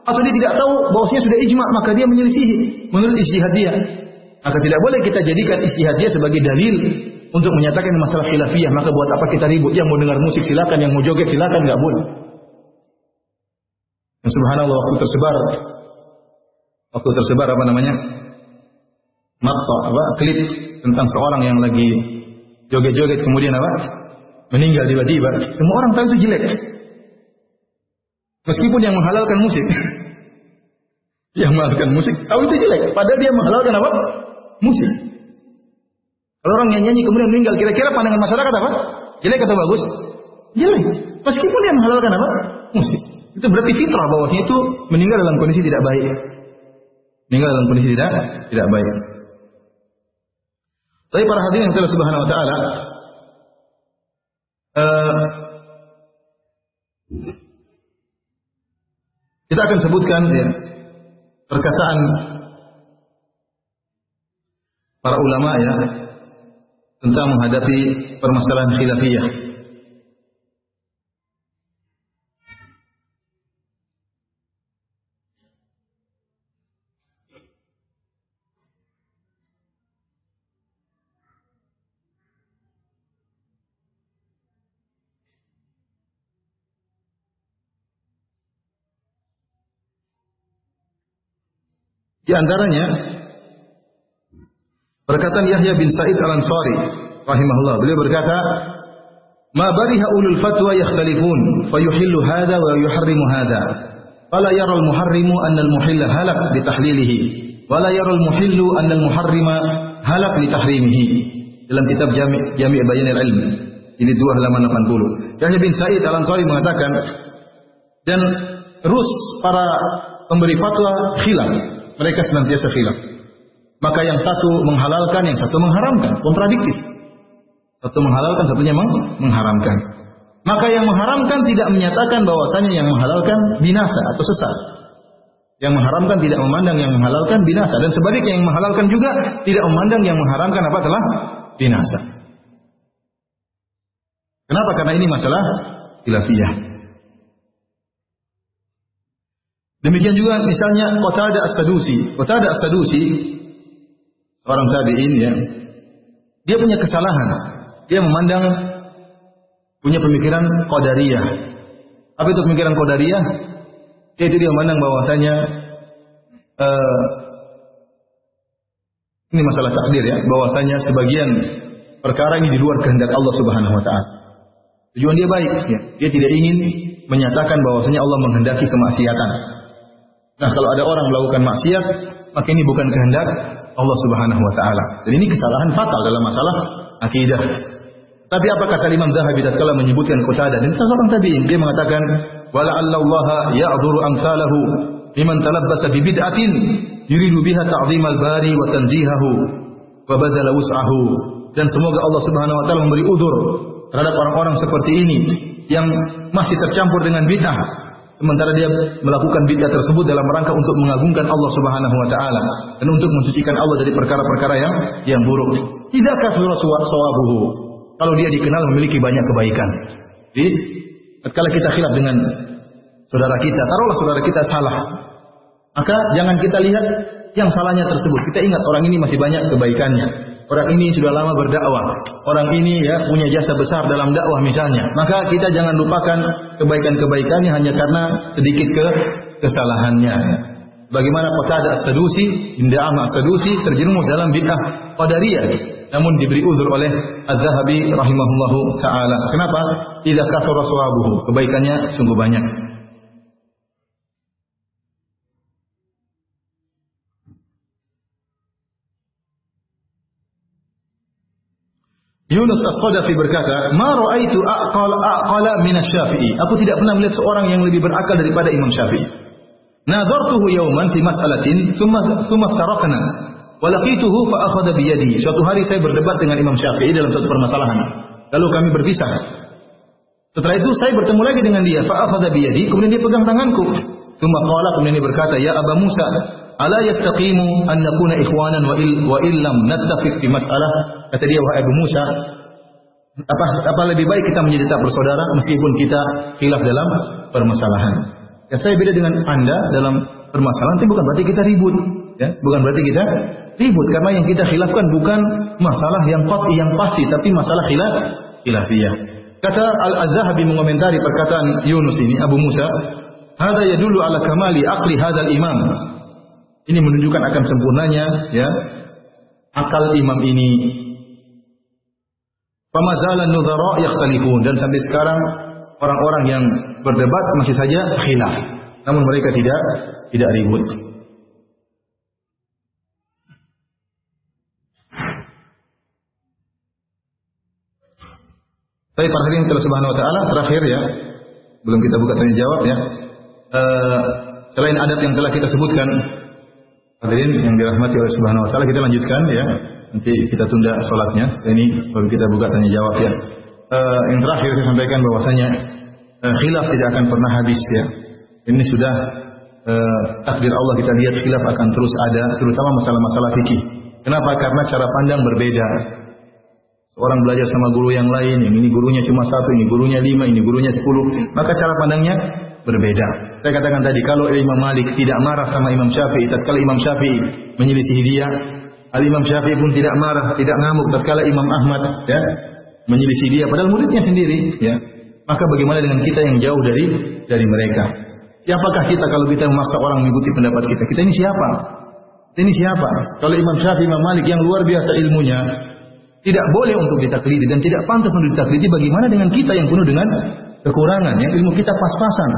Atau dia tidak tahu bahwasanya sudah ijma, maka dia menyelisihi menurut ijtihad dia. Maka tidak boleh kita jadikan ijtihad dia sebagai dalil untuk menyatakan masalah khilafiyah. Maka buat apa kita ribut? Yang mau dengar musik silakan, yang mau joget silakan, enggak boleh. Dan subhanallah waktu tersebar apa namanya? Klip tentang seorang yang lagi joget-joget kemudian apa? Meninggal tiba-tiba. Semua orang tahu itu jelek. Meskipun yang menghalalkan musik, yang menghalalkan musik tahu itu jelek. Padahal dia menghalalkan apa? Musik. Kalau orang yang nyanyi kemudian meninggal, kira-kira pandangan masyarakat apa? Jelek atau bagus? Jelek. Meskipun dia menghalalkan apa? Musik. Itu berarti fitrah bahwasanya itu meninggal dalam kondisi tidak baik. Meninggal dalam kondisi tidak baik. Tapi para hadirin Allah Subhanahu wa taala, kita akan sebutkan ya, perkataan para ulama ya tentang menghadapi permasalahan khilafiyah. Di antaranya perkataan Yahya bin Sa'id Al-Ansari rahimahullah. Beliau berkata, ma bariha ulul fatwa yakhtalifun fayuhillu hadza wa yuharrimu hadza. Fala yara al-muharrimu anna al-muhilla halak li tahlilihi wa la yara al-muhillu anna al-muharrima halak li tahrimihi. Dalam kitab Jami' Bayanil Ilm, ini 2 halaman 80. Yahya bin Sa'id Al-Ansari mengatakan, dan terus para pemberi fatwa khilaf, mereka senantiasa khilaf. Maka yang satu menghalalkan, yang satu mengharamkan, kontradiktif. Satu menghalalkan, satunya mengharamkan. Maka yang mengharamkan tidak menyatakan bahwasanya yang menghalalkan binasa atau sesat. Yang mengharamkan tidak memandang yang menghalalkan binasa, dan sebaliknya yang menghalalkan juga tidak memandang yang mengharamkan apa telah binasa. Kenapa? Karena ini masalah khilafiyah. Demikian juga misalnya Qatadah As-Sadusi, seorang tabi'in ya. Dia punya kesalahan. Dia memandang punya pemikiran Qadariyah. Apa itu pemikiran Qadariyah? Yaitu dia memandang bahwasanya ini masalah takdir ya, bahwasanya sebagian perkara ini di luar kehendak Allah Subhanahu wa taala. Tujuan dia baik ya. Dia tidak ingin menyatakan bahwasanya Allah menghendaki kemaksiatan. Nah, kalau ada orang melakukan maksiat, maka ini bukan kehendak Allah Subhanahu wa taala. Dan ini kesalahan fatal dalam masalah akidah. Tapi apa kata Imam Zahabi tatkala menyebutkan Qatadah, dan seorang tabi'in, dia mengatakan wala allallaha ya'dhuru amsalahu liman talabbasa bi bid'atin yuridu biha ta'dhimal bari wa tanzihahu wa badala wus'ahu. Dan semoga Allah Subhanahu wa taala memberi uzur terhadap orang-orang seperti ini yang masih tercampur dengan bid'ah, sementara dia melakukan bid'ah tersebut dalam rangka untuk mengagungkan Allah Subhanahu wa taala dan untuk mensucikan Allah dari perkara-perkara yang buruk. Tidak kafir sawabuhu, kalau dia dikenal memiliki banyak kebaikan. Jadi, tatkala kita khilaf dengan saudara kita, taruhlah saudara kita salah, maka jangan kita lihat yang salahnya tersebut. Kita ingat orang ini masih banyak kebaikannya. Orang ini sudah lama berdakwah. Orang ini ya punya jasa besar dalam dakwah misalnya. Maka kita jangan lupakan kebaikan-kebaikannya hanya karena sedikit kesalahannya. Bagaimana Qatadah As-Sadusi, Inda'ama As-Sadusi terjerumus dalam bid'ah Qadariyah, namun diberi uzur oleh Az-Zahabi rahimahullahu taala. Kenapa? Idza kathara sawabuhu, kebaikannya sungguh banyak. Yunus As-Sadafi berkata, "Ma ra'aitu aqala min asy-Syafi'i." Aku tidak pernah melihat seorang yang lebih berakal daripada Imam Syafi'i. Nadartuhu yawman fi mas'alatin thumma tarakna wa laqituhu fa akhadha bi yadi. Suatu hari saya berdebat dengan Imam Syafi'i dalam suatu permasalahan. Lalu kami berpisah. Setelah itu saya bertemu lagi dengan dia, fa akhadha bi yadi, kemudian dia pegang tanganku. Tsumma qala, kemudian dia berkata, "Ya Aba Musa, ala yastaqimu an nakuna ikhwanan wa illam nattafiq fi mas'alah?" Kata dia, wahai Abu Musa, apa lebih baik kita menjadi tetap bersaudara meskipun kita khilaf dalam permasalahan? Ya, saya beda dengan Anda dalam permasalahan, tapi bukan berarti kita ribut, ya, bukan berarti kita ribut, karena yang kita khilafkan bukan masalah yang qat'i yang pasti, tapi masalah khilafiyah. Kata Al-Zahabi mengomentari perkataan Yunus ini, Abu Musa, "Hada yadullu ala kamali aqli hadzal imam." Ini menunjukkan akan sempurnanya ya akal imam ini. Famazalan nudhara yakhtalifun, dan sampai sekarang orang-orang yang berdebat masih saja khilaf, namun mereka tidak ribut. Baik, para hadirin Allah Subhanahu wa taala, terakhir ya, belum kita buka tanya jawab ya. Selain adab yang telah kita sebutkan, hadirin yang dirahmati oleh Subhanahu wa taala, kita lanjutkan ya. Nanti kita tunda salatnya, ini baru kita buka tanya jawab ya. Yang terakhir saya sampaikan bahwasanya khilaf tidak akan pernah habis ya. Ini sudah takdir Allah, kita lihat khilaf akan terus ada, terutama masalah-masalah fikih. Kenapa? Karena cara pandang berbeda. Orang belajar sama guru yang lain, yang ini gurunya cuma 1, ini gurunya 5, ini gurunya 10, maka cara pandangnya berbeda. Saya katakan tadi, kalau Imam Malik tidak marah sama Imam Syafi'i tatkala Imam Syafi'i menyelisihi dia, Imam Syafi'i pun tidak marah, tidak ngamuk tatkala Imam Ahmad ya menyelisih dia, padahal muridnya sendiri ya. Maka bagaimana dengan kita yang jauh dari mereka? Siapakah kita kalau kita memaksa orang mengikuti pendapat kita? Kita ini siapa? Kita ini siapa? Kalau Imam Syafi'i, Imam Malik yang luar biasa ilmunya, tidak boleh untuk ditaklidi dan tidak pantas untuk ditaklidi. Bagaimana dengan kita yang penuh dengan kekurangan, yang ilmu kita pas-pasan,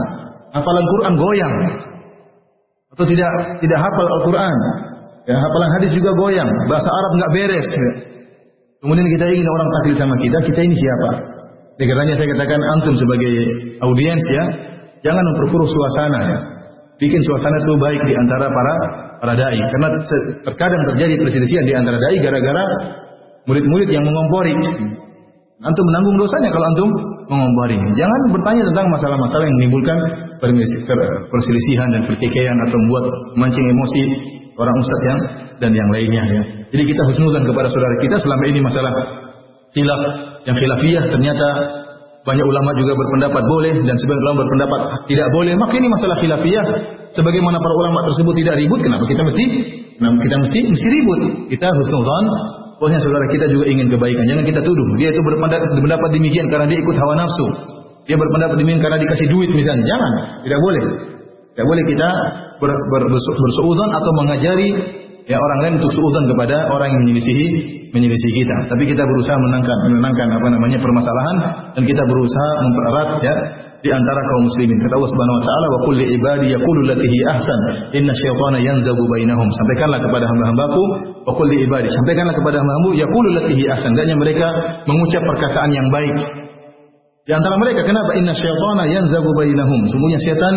hafalan Quran goyang, atau tidak hafal Al-Quran, ya, hafalan hadis juga goyang, bahasa Arab nggak beres. Ya. Kemudian kita ingin orang taklid sama kita ini siapa? Karena saya katakan antum sebagai audiens ya, jangan memperkeruh suasana ya. Bikin suasana itu baik di antara para dai, karena terkadang terjadi perselisihan di antara dai gara-gara murid-murid yang mengompori. Antum menanggung dosanya kalau antum mengompori. Jangan bertanya tentang masalah-masalah yang menimbulkan perselisihan dan pertikaian atau membuat mancing emosi orang ustaz dan yang lainnya ya. Jadi kita husnuzan kepada saudara kita selama ini masalah khilaf yang khilafiyah, ternyata banyak ulama juga berpendapat boleh dan sebagian ulama berpendapat tidak boleh. Maka ini masalah khilafiyah, sebagaimana para ulama tersebut tidak ribut, kenapa kita mesti ribut? Kita husnuzan, bahwasanya saudara kita juga ingin kebaikan. Jangan kita tuduh dia itu berpendapat demikian karena dia ikut hawa nafsu. Dia berpendapat demikian karena dikasih duit misalnya. Jangan, tidak boleh. Tidak boleh kita bersuudzon atau mengajari ya orang lain untuk suudzon kepada orang yang menyelisih kita. Tapi kita berusaha menenangkan permasalahan, dan kita berusaha mempererat ya di antara kaum muslimin. Kata Allah Subhanahu wa taala, "Wa qul li ibadi yaqulu allati hi ahsan, inna syaitana yanzagu bainahum." Sampaikanlah kepada hamba-hambaku, wa qul li ibadi, sampaikanlah kepada hamba-hambaku yaqulu allati hi ahsan, hendaknya mereka mengucap perkataan yang baik. Di antara mereka, kenapa? Inna syaitana yanzagu bainahum. Sungguhnya setan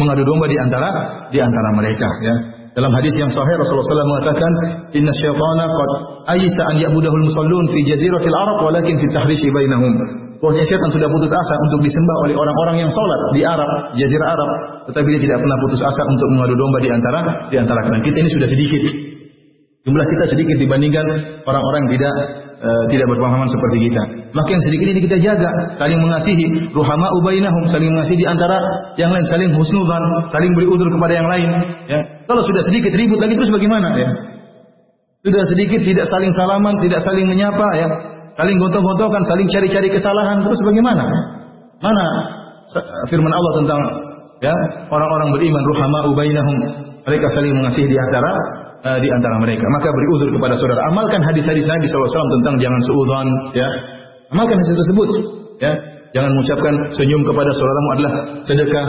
mengadu domba di antara mereka ya. Dalam hadis yang sahih Rasulullah SAW mengatakan, "Inna syaitana qad ayisa an ya'budahul musallun fi jaziratil Arab walakin fi tahrishi bainahum." Bahwasanya setan sudah putus asa untuk disembah oleh orang-orang yang salat di Arab, jazirah Arab, tetapi dia tidak pernah putus asa untuk mengadu domba di antara kita. Ini sudah sedikit. Jumlah kita sedikit dibandingkan orang-orang yang tidak berpemahaman seperti kita. Maka yang sedikit ini kita jaga, saling mengasihi, ruhama'u bainahum, saling mengasihi di antara yang lain, saling husnudzan, saling beri udzur kepada yang lain, ya. Kalau sudah sedikit ribut lagi terus bagaimana, ya? Sudah sedikit tidak saling salaman, tidak saling menyapa, ya. Saling gontok-gontokan, saling cari-cari kesalahan, terus bagaimana? Mana firman Allah tentang ya orang-orang beriman, ruhama'u bainahum, mereka saling mengasihi di antara mereka. Maka beri uzur kepada saudara. Amalkan hadis-hadis Nabi SAW tentang jangan suudzon, ya. Amalkan hadis tersebut, ya. Jangan mengucapkan senyum kepada saudaramu adalah sedekah.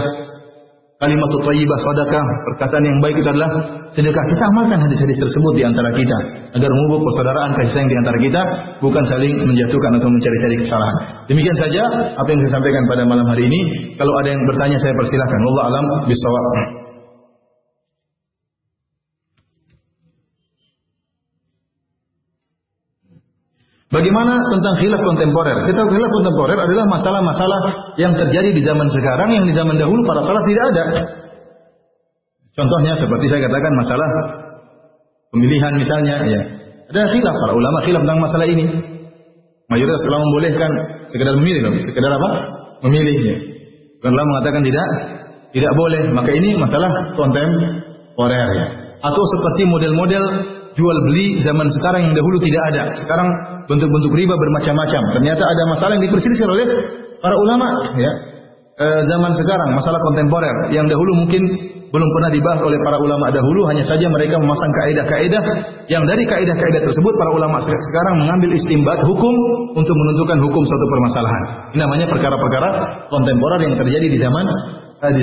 Kalimatut thayyibah sedekah, perkataan yang baik itu adalah sedekah. Kita amalkan hadis-hadis tersebut di antara kita agar memupuk persaudaraan, kasih sayang di antara kita, bukan saling menjatuhkan atau mencari-cari kesalahan. Demikian saja apa yang saya sampaikan pada malam hari ini. Kalau ada yang bertanya saya persilahkan. Wallahu a'lam bishawab. Bagaimana tentang khilaf kontemporer? Kita tahu khilaf kontemporer adalah masalah-masalah yang terjadi di zaman sekarang yang di zaman dahulu para salaf tidak ada. Contohnya seperti saya katakan masalah pemilihan misalnya, ya. Ada khilaf, para ulama khilaf tentang masalah ini. Mayoritas ulama membolehkan sekedar memilih, sekedar apa? Memilih, ya. Ulama mengatakan tidak boleh. Maka ini masalah kontemporer, ya. Atau seperti model-model jual beli zaman sekarang yang dahulu tidak ada. Sekarang bentuk-bentuk riba bermacam-macam. Ternyata ada masalah yang diperselisihkan oleh para ulama, ya. Zaman sekarang masalah kontemporer yang dahulu mungkin belum pernah dibahas oleh para ulama dahulu, hanya saja mereka memasang kaidah-kaidah yang dari kaidah-kaidah tersebut para ulama sekarang mengambil istimbat hukum untuk menentukan hukum suatu permasalahan. Ini namanya perkara-perkara kontemporer yang terjadi di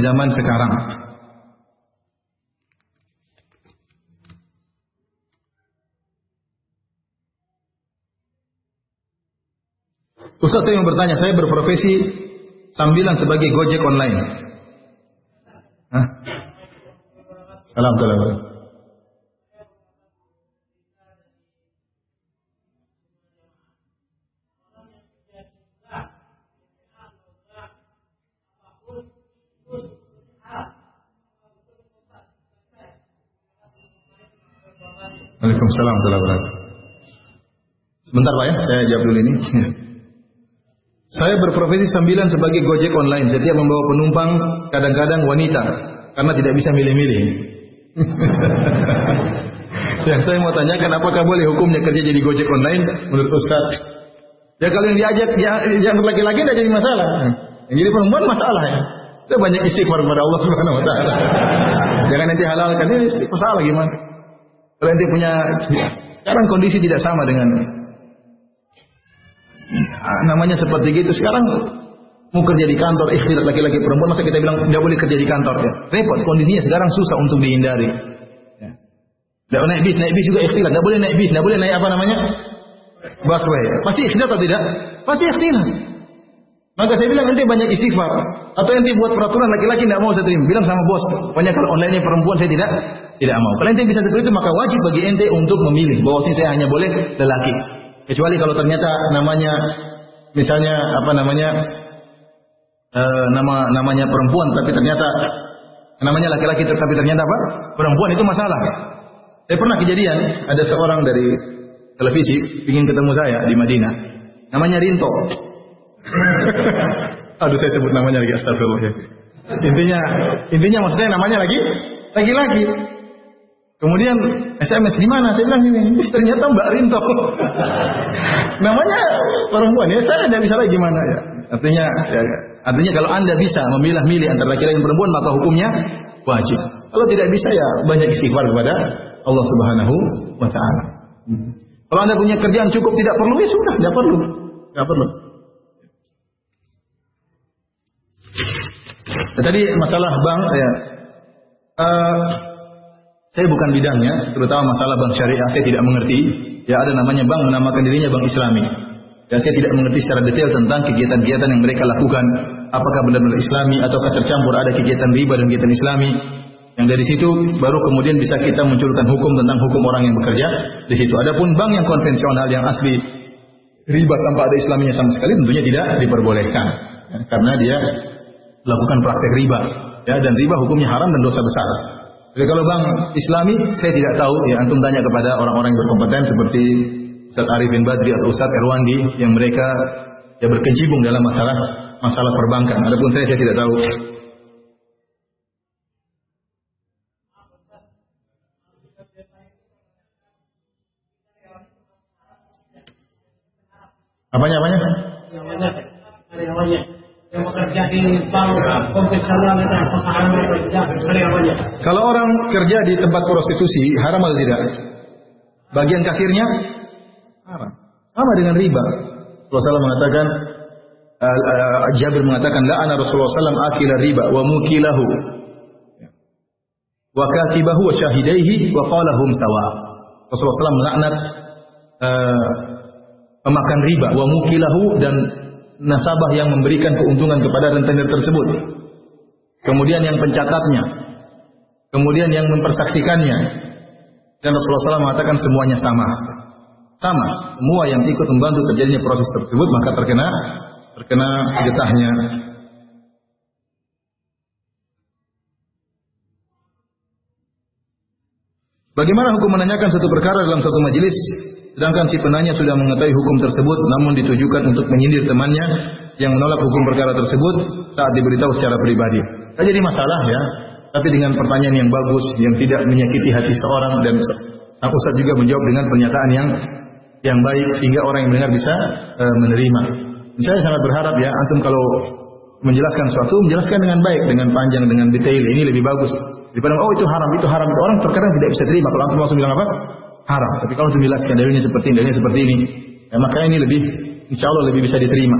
zaman sekarang. Ustaz, saya yang bertanya, saya berprofesi sambilan sebagai Gojek online. Hah? Alhamdulillah. Waalaikumsalam warahmatullahi wabarakatuh. Sebentar Pak ya, saya jawab dulu ini. Saya berprofesi sambilan sebagai Gojek online. Setiap membawa penumpang kadang-kadang wanita karena tidak bisa milih-milih. Yang saya mau tanyakan, apakah boleh hukumnya kerja jadi Gojek online menurut Ustaz? Ya kalau yang diajak laki-laki tidak jadi masalah. Yang jadi perempuan masalah ya. Kita banyak istighfar kepada Allah Subhanahu wa taala. Jangan nanti halalkan ini masalah gimana? Kalau nanti punya, sekarang kondisi tidak sama dengan Namanya seperti gitu. Sekarang mau kerja di kantor, ikhtilat laki-laki perempuan, masa kita bilang tidak boleh kerja di kantor ya? Repot, kondisinya sekarang susah untuk dihindari. Ya. Tidak naik bis juga ikhtilat, tidak boleh naik bis, tidak boleh naik apa namanya? Busway. Pasti ikhtilat atau tidak? Pasti ikhtilat. Maka saya bilang ente banyak istighfar. Atau ente buat peraturan laki-laki tidak mau saya terima. Bilang sama bos, pokoknya kalau online perempuan saya tidak mau. Kalau ente bisa seperti itu, maka wajib bagi ente untuk memilih bahwa saya hanya boleh lelaki. Kecuali kalau ternyata namanya, misalnya apa namanya, namanya perempuan, tapi ternyata namanya laki-laki, tapi ternyata apa? Perempuan, itu masalah. Saya pernah kejadian, ada seorang dari televisi ingin ketemu saya di Madinah. Namanya Rinto. Aduh, saya sebut namanya lagi, astagfirullah. Intinya maksudnya namanya lagi. Kemudian SMS di mana? Saya bilang ini, ternyata Mbak Rinto. Namanya perempuan ya, saya tidak bisa lagi gimana ya. Artinya kalau Anda bisa memilah-milih antara laki-laki dan perempuan, maka hukumnya wajib. Kalau tidak bisa ya banyak istighfar kepada Allah Subhanahu wa taala. Kalau Anda punya kerjaan cukup, tidak perlu ya sudah, tidak perlu. Tadi masalah bank ya. Saya bukan bidangnya, terutama masalah bank syariah saya tidak mengerti. Ya, ada namanya bank menamakan dirinya bank Islami. Ya, saya tidak mengerti secara detail tentang kegiatan-kegiatan yang mereka lakukan. Apakah benar-benar Islami ataukah tercampur ada kegiatan riba dan kegiatan Islami. Yang dari situ baru kemudian bisa kita munculkan hukum tentang hukum orang yang bekerja di situ. Adapun bank yang konvensional yang asli riba tanpa ada Islaminya sama sekali tentunya tidak diperbolehkan. Ya, karena dia lakukan praktek riba. Ya, dan riba hukumnya haram dan dosa besar. Jadi kalau bank Islami saya tidak tahu, ya antum tanya kepada orang-orang yang berkompeten seperti Ustaz Arifin Badri atau Ustaz Erwandi yang mereka ya berkecimpung dalam masalah perbankan. Adapun saya tidak tahu. Apanya? Yang bekerja di bank konvensional itu apakah haram atau tidak? Karyawannya. Kalau orang kerja di tempat prostitusi haram atau tidak? Bagian kasirnya haram. Sama dengan riba. Rasulullah mengatakan, Jabir mengatakan, la'ana Rasulullah SAW akila riba wa mukilahu wa katibahu wa syahidaihi wa qalahum sawa. Rasulullah SAW melaknat pemakan riba wa mukilahu dan nasabah yang memberikan keuntungan kepada rentenir tersebut. Kemudian yang pencatatnya. Kemudian yang mempersaksikannya. Dan Rasulullah SAW mengatakan semuanya sama. Semua yang ikut membantu terjadinya proses tersebut maka terkena getahnya. Bagaimana hukum menanyakan satu perkara dalam satu majelis sedangkan si penanya sudah mengetahui hukum tersebut namun ditujukan untuk menyindir temannya yang menolak hukum perkara tersebut saat diberitahu secara pribadi. Tak jadi masalah ya, tapi dengan pertanyaan yang bagus yang tidak menyakiti hati seorang dan sang ustaz juga menjawab dengan pernyataan yang baik sehingga orang yang mendengar bisa menerima. Saya sangat berharap ya antum kalau menjelaskan sesuatu menjelaskan dengan baik, dengan panjang, dengan detail, ini lebih bagus daripada itu haram. Orang terkadang tidak bisa terima kalau antum langsung bilang apa? Haram. Tapi kalau antum jelaskan dalilnya seperti ini, ya, maka ini lebih insya Allah lebih bisa diterima.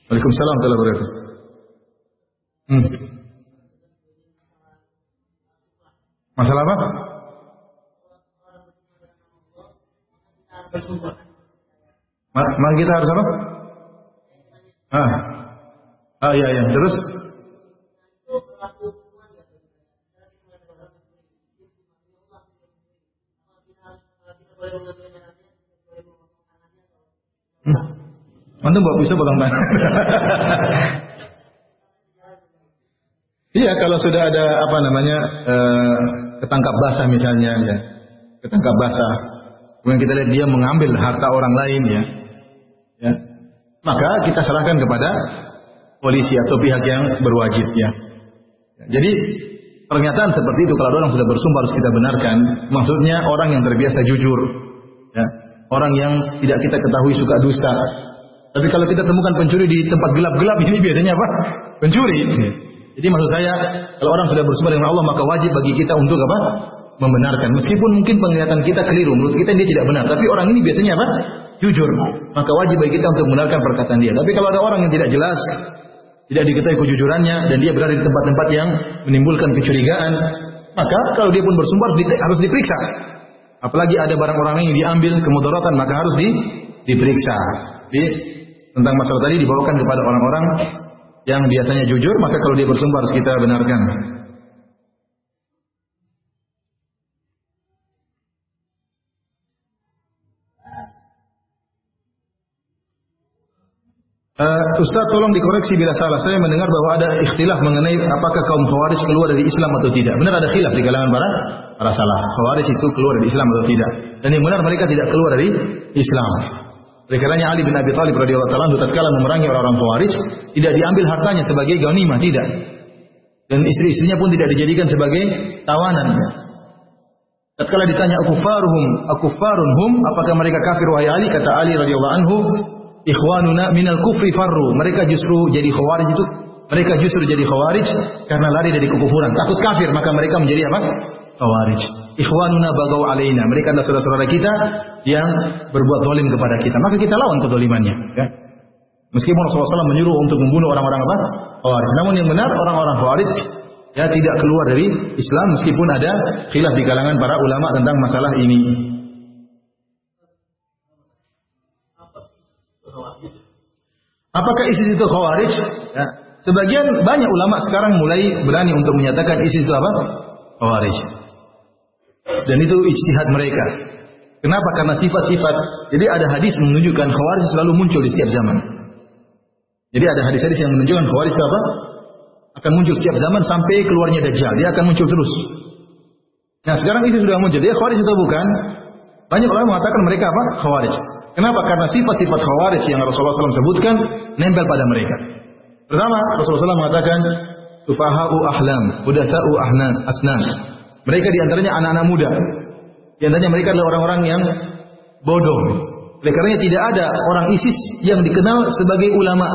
Waalaikumsalam warahmatullahi wabarakatuh. Masalah apa? Maka kita harus apa? Iya. Terus? Antum bawa pisau potong tangan. Iya, kalau sudah ada apa namanya ketangkap basah misalnya, ya, ketangkap basah. Kemudian kita lihat dia mengambil harta orang lain, ya, maka kita serahkan kepada polisi atau pihak yang berwajib, ya. Jadi pernyataan seperti itu kalau orang sudah bersumpah harus kita benarkan. Maksudnya orang yang terbiasa jujur, ya, orang yang tidak kita ketahui suka dusta. Tapi kalau kita temukan pencuri di tempat gelap-gelap ini biasanya apa? Pencuri. Jadi maksud saya, kalau orang sudah bersumpah dengan Allah maka wajib bagi kita untuk apa? Membenarkan. Meskipun mungkin penglihatan kita keliru, menurut kita dia tidak benar, tapi orang ini biasanya apa? jujur, maka wajib bagi kita untuk membenarkan perkataan dia. Tapi kalau ada orang yang tidak jelas, tidak diketahui kejujurannya, dan dia berada di tempat-tempat yang menimbulkan kecurigaan, maka kalau dia pun bersumber harus diperiksa. Apalagi ada barang orang yang diambil kemudaratan, maka harus diperiksa. Jadi tentang masalah tadi dibawakan kepada orang-orang yang biasanya jujur, maka kalau dia bersumber harus kita benarkan. Ustaz, tolong dikoreksi bila salah. Saya mendengar bahwa ada ikhtilaf mengenai apakah kaum Khawarij keluar dari Islam atau tidak. Benar ada khilaf di kalangan para salaf. Khawarij itu keluar dari Islam atau tidak. Dan yang benar mereka tidak keluar dari Islam. Oleh karenanya Ali bin Abi Thalib radhiyallahu ta'ala anhu tatkala memerangi orang-orang Khawarij, tidak diambil hartanya sebagai ghanimah, tidak. Dan istri-istrinya pun tidak dijadikan sebagai tawanan. Tatkala ditanya akuffarun hum, apakah mereka kafir wahai Ali? Kata Ali radhiyallahu anhu, ikhwanuna minal kufri farru. Mereka justru jadi khawarij karena lari dari kekufuran, takut kafir, maka mereka menjadi apa? Khawarij. Ikhwanuna bagaw alaina. Mereka adalah saudara-saudara kita yang berbuat zalim kepada kita, maka kita lawan kezalimannya, ya. Meskipun Rasulullah SAW menyuruh untuk membunuh orang-orang apa? Khawarij. Namun yang benar orang-orang Khawarij ya tidak keluar dari Islam, meskipun ada khilaf di kalangan para ulama tentang masalah ini. Apakah ISIS itu Khawarij? Ya. Sebagian banyak ulama sekarang mulai berani untuk menyatakan ISIS itu apa? Khawarij. Dan itu ijtihad mereka. Kenapa? Karena sifat-sifat. Jadi ada hadis menunjukkan Khawarij selalu muncul di setiap zaman. Jadi ada hadis-hadis yang menunjukkan Khawarij itu apa? Akan muncul setiap zaman sampai keluarnya Dajjal. Dia akan muncul terus. Nah sekarang ISIS sudah muncul. Dia Khawarij itu bukan? Banyak ulama mengatakan mereka apa? Khawarij. Kenapa? Karena sifat-sifat Khawarij yang Rasulullah SAW sebutkan nempel pada mereka. Pertama, Rasulullah SAW mengatakan sufaha'u ahlam, hudatsa'u asnan. Mereka diantaranya anak-anak muda. Diantaranya mereka adalah orang-orang yang bodoh. Oleh karenanya tidak ada orang ISIS yang dikenal sebagai ulama.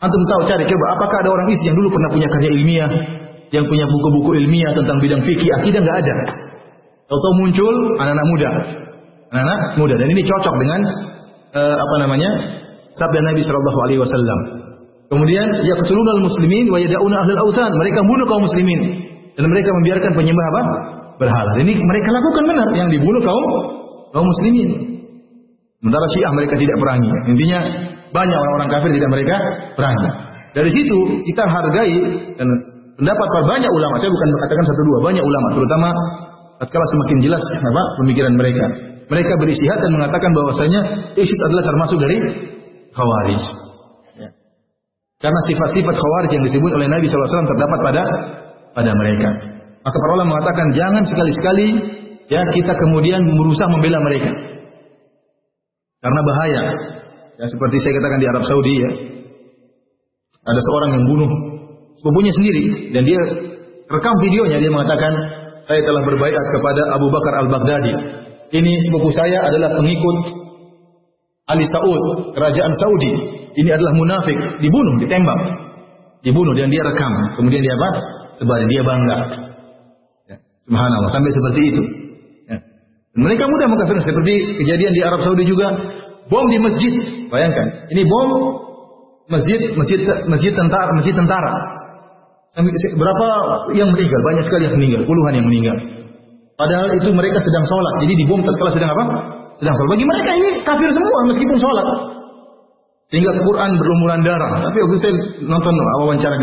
Antum tahu, cari coba, apakah ada orang ISIS yang dulu pernah punya karya ilmiah, yang punya buku-buku ilmiah tentang bidang fikih, akidah? Enggak ada. Tahu-tahu muncul anak-anak muda. Anak muda, dan ini cocok dengan sabda Nabi sallallahu alaihi wasallam. Kemudian yaqtulunal muslimin wa yad'una ahlal authan. Mereka bunuh kaum muslimin dan mereka membiarkan penyembah apa? Berhala. Ini mereka lakukan benar, yang dibunuh kaum muslimin. Sementara Syiah mereka tidak perangi. Intinya banyak orang-orang kafir tidak mereka perangi. Dari situ kita hargai dan pendapat banyak ulama. Saya bukan mengatakan satu dua, banyak ulama, terutama tatkala semakin jelas pemikiran mereka. Mereka beristihad dan mengatakan bahwasanya ISIS adalah termasuk dari Khawarij. Ya. Karena sifat-sifat Khawarij yang disebut oleh Nabi SAW terdapat pada mereka. Maka para ulama mengatakan jangan sekali-sekali ya kita kemudian berusaha membela mereka. Karena bahaya. Ya, seperti saya katakan di Arab Saudi ya. Ada seorang yang bunuh sepupunya sendiri dan dia rekam videonya, dia mengatakan saya telah berbaiat kepada Abu Bakar Al-Baghdadi. Ini sepupu saya adalah pengikut Ali Saud, kerajaan Saudi. Ini adalah munafik, dibunuh, ditembak. Dibunuh dan dia rekam. Kemudian dia apa? Sebarin, dia bangga. Ya, subhanallah, sampai seperti itu. Ya. Mereka mudah mengkafirkan, seperti kejadian di Arab Saudi juga, bom di masjid. Bayangkan, ini bom masjid tentara. Sampai berapa yang meninggal? Banyak sekali yang meninggal, puluhan yang meninggal. Padahal itu mereka sedang sholat. Jadi dibom tatkala sedang apa? Sedang sholat. Bagi mereka ini kafir semua meskipun sholat. Sehingga Quran berlumuran darah. Tapi waktu saya nonton wawancara,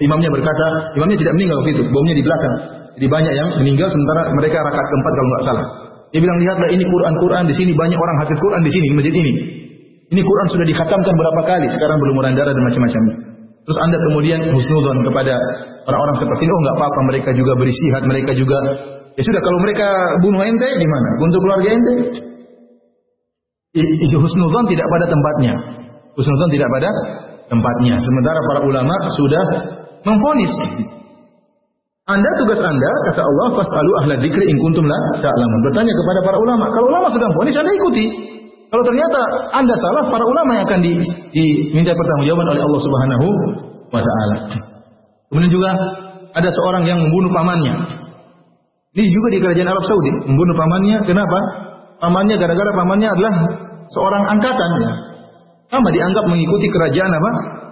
imamnya berkata, imamnya tidak meninggal waktu itu, bomnya di belakang. Jadi banyak yang meninggal sementara mereka rakaat keempat kalau nggak salah. Dia bilang, lihatlah ini Quran di sini, banyak orang hafiz Quran di sini, di masjid ini. Ini Quran sudah dikhatamkan berapa kali, sekarang berlumuran darah dan macam-macamnya. Terus Anda kemudian husnudzon kepada orang-orang seperti ini, oh nggak apa-apa, mereka juga beristihad, mereka juga. Ya sudah, kalau mereka bunuh ente gimana? Untuk keluarga ente? Husnudzon tidak pada tempatnya. Husnudzon tidak pada tempatnya. Sementara para ulama sudah memvonis. Tugas Anda, kata Allah, fas'alu ahla dzikri in kuntum la ta'lamun. Bertanya kepada para ulama. Kalau ulama sudah memvonis, Anda ikuti. Kalau ternyata Anda salah, para ulama yang akan diminta pertanggungjawaban oleh Allah Subhanahu wa taala. Kemudian juga ada seorang yang membunuh pamannya. Ini juga di kerajaan Arab Saudi, membunuh pamannya. Kenapa? Pamannya gara-gara pamannya adalah seorang angkatan ya. Sama dianggap mengikuti kerajaan apa?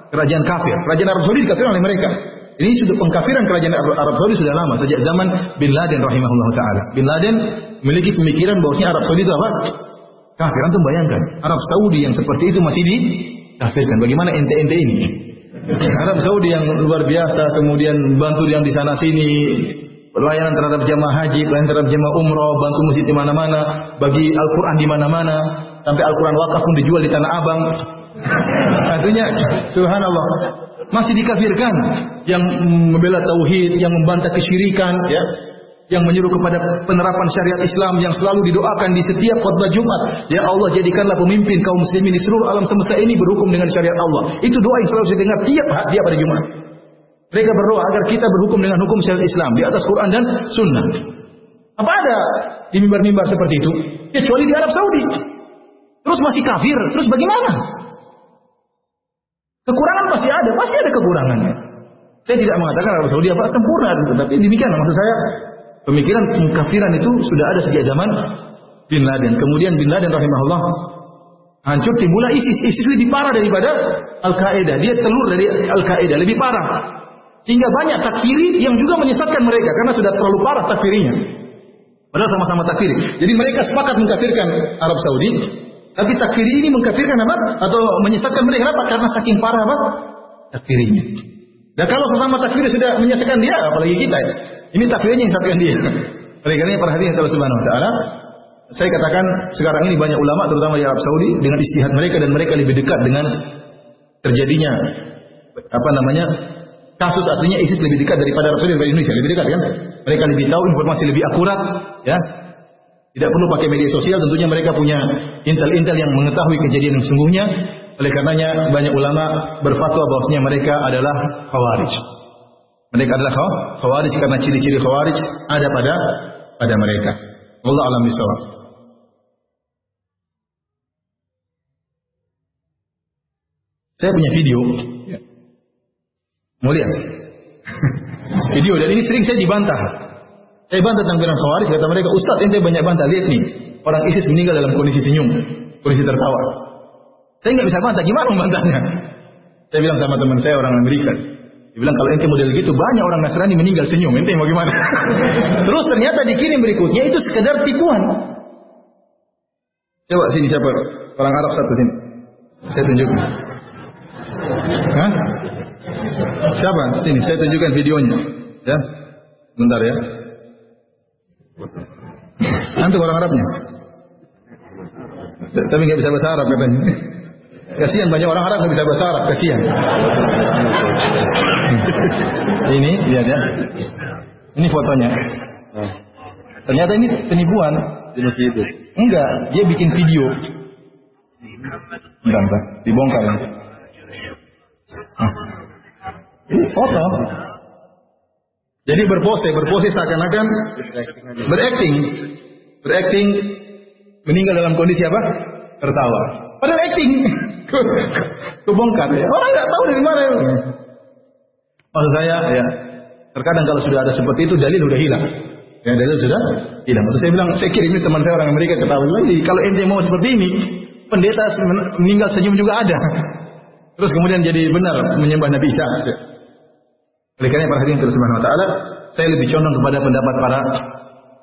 Kerajaan kafir. Kerajaan Arab Saudi dikafirkan oleh mereka. Ini sudah pengkafiran kerajaan Arab Saudi sudah lama, sejak zaman Bin Laden rahimahullah taala. Bin Laden memiliki pemikiran bahwasanya Arab Saudi itu apa? Kafir. Antum bayangkan, Arab Saudi yang seperti itu masih dikafirkan. Bagaimana ente-ente ini? Arab Saudi yang luar biasa, kemudian bantu yang di sana sini, pelayanan terhadap jamaah haji, pelayanan terhadap jamaah umroh, bantu masjid di mana-mana, bagi Al-Quran di mana-mana, sampai Al-Quran wakaf pun dijual di Tanah Abang. Artinya, subhanallah, masih dikafirkan. Yang membela tauhid, yang membantah kesyirikan, ya, yang menyuruh kepada penerapan syariat Islam, yang selalu didoakan di setiap khutbah Jumat. Ya Allah, jadikanlah pemimpin kaum muslimin di seluruh alam semesta ini berhukum dengan syariat Allah. Itu doa yang selalu saya dengar tiap hari Jumat. Mereka berdoa agar kita berhukum dengan hukum syariat Islam di atas Quran dan Sunnah. Apa ada di mimbar-mimbar seperti itu? Kecuali di Arab Saudi. Terus masih kafir. Terus bagaimana? Kekurangan pasti ada kekurangannya. Saya tidak mengatakan Arab Saudi apa sempurna, tapi demikian maksud saya. Pemikiran pengkafiran itu sudah ada sejak zaman Bin Laden. Kemudian Bin Laden rahimahullah hancur, timbullah ISIS. ISIS lebih parah daripada Al-Qaeda. Dia telur dari Al-Qaeda, lebih parah. Sehingga banyak takfiri yang juga menyesatkan mereka karena sudah terlalu parah takfirinya. Padahal sama-sama takfiri. Jadi mereka sepakat mengkafirkan Arab Saudi, tapi takfiri ini mengkafirkan apa? Atau menyesatkan mereka apa? Karena saking parah apa? Takfirinya. Dan kalau sesama takfiri sudah menyesatkan dia, apalagi kita ya. Ini takfirnya yang menyesatkan dia. Oleh karena perhatian Allah Subhanahu wa taala, saya katakan sekarang ini banyak ulama terutama di Arab Saudi dengan ijtihad mereka, dan mereka lebih dekat dengan terjadinya kasus, artinya ISIS lebih dekat daripada Arab Saudi daripada Indonesia, lebih dekat kan? Mereka lebih tahu informasi lebih akurat, ya. Tidak perlu pakai media sosial, tentunya mereka punya intel-intel yang mengetahui kejadian yang sesungguhnya. Oleh karenanya banyak ulama berfatwa bahwasanya mereka adalah khawarij. Mereka adalah khawarij karena ciri-ciri khawarij ada pada mereka. Wallahu a'lam bishawab. Saya punya video. Mau lihat? Video, dan ini sering saya dibantah. Saya bantah tentang bilang khawarij, kata mereka, Ustaz ente banyak bantah, lihat nih, orang ISIS meninggal dalam kondisi senyum, kondisi tertawa. Saya nggak bisa bantah, gimana membantahnya? Saya bilang sama teman saya orang Amerika, dia bilang kalau ente model gitu banyak orang Nasrani meninggal senyum, ente mau gimana? Terus ternyata dikirim berikutnya itu sekedar tipuan. Coba sini siapa orang Arab satu sini, saya tunjukkan. Hah? Siapa? Sini, saya tunjukkan videonya. Ya, bentar ya. Antum orang Arabnya? Tapi nggak bisa bahasa Arab katanya. Kasihan banyak orang Arab nggak bisa bahasa Arab, kasihan. Ini lihat ya. Ini fotonya. Ternyata ini penipuan. Enggak, dia bikin video. Bentar, dibongkar ya. Ini foto. Jadi berpose seakan-akan berakting meninggal dalam kondisi apa? Tertawa. Padahal acting. Kebongkar ya. Orang nggak tahu dari mana. Maksud saya ya, terkadang kalau sudah ada seperti itu dalil sudah hilang. Ya, dalil sudah hilang. Terus saya bilang, saya kirim teman saya orang Amerika ketahui lagi. Kalau ente mau seperti ini, pendeta meninggal senyum juga ada. Terus kemudian jadi benar menyembah Nabi Isa. Oleh karena perhatian Allah Subhanahu wa taala, saya lebih condong kepada pendapat para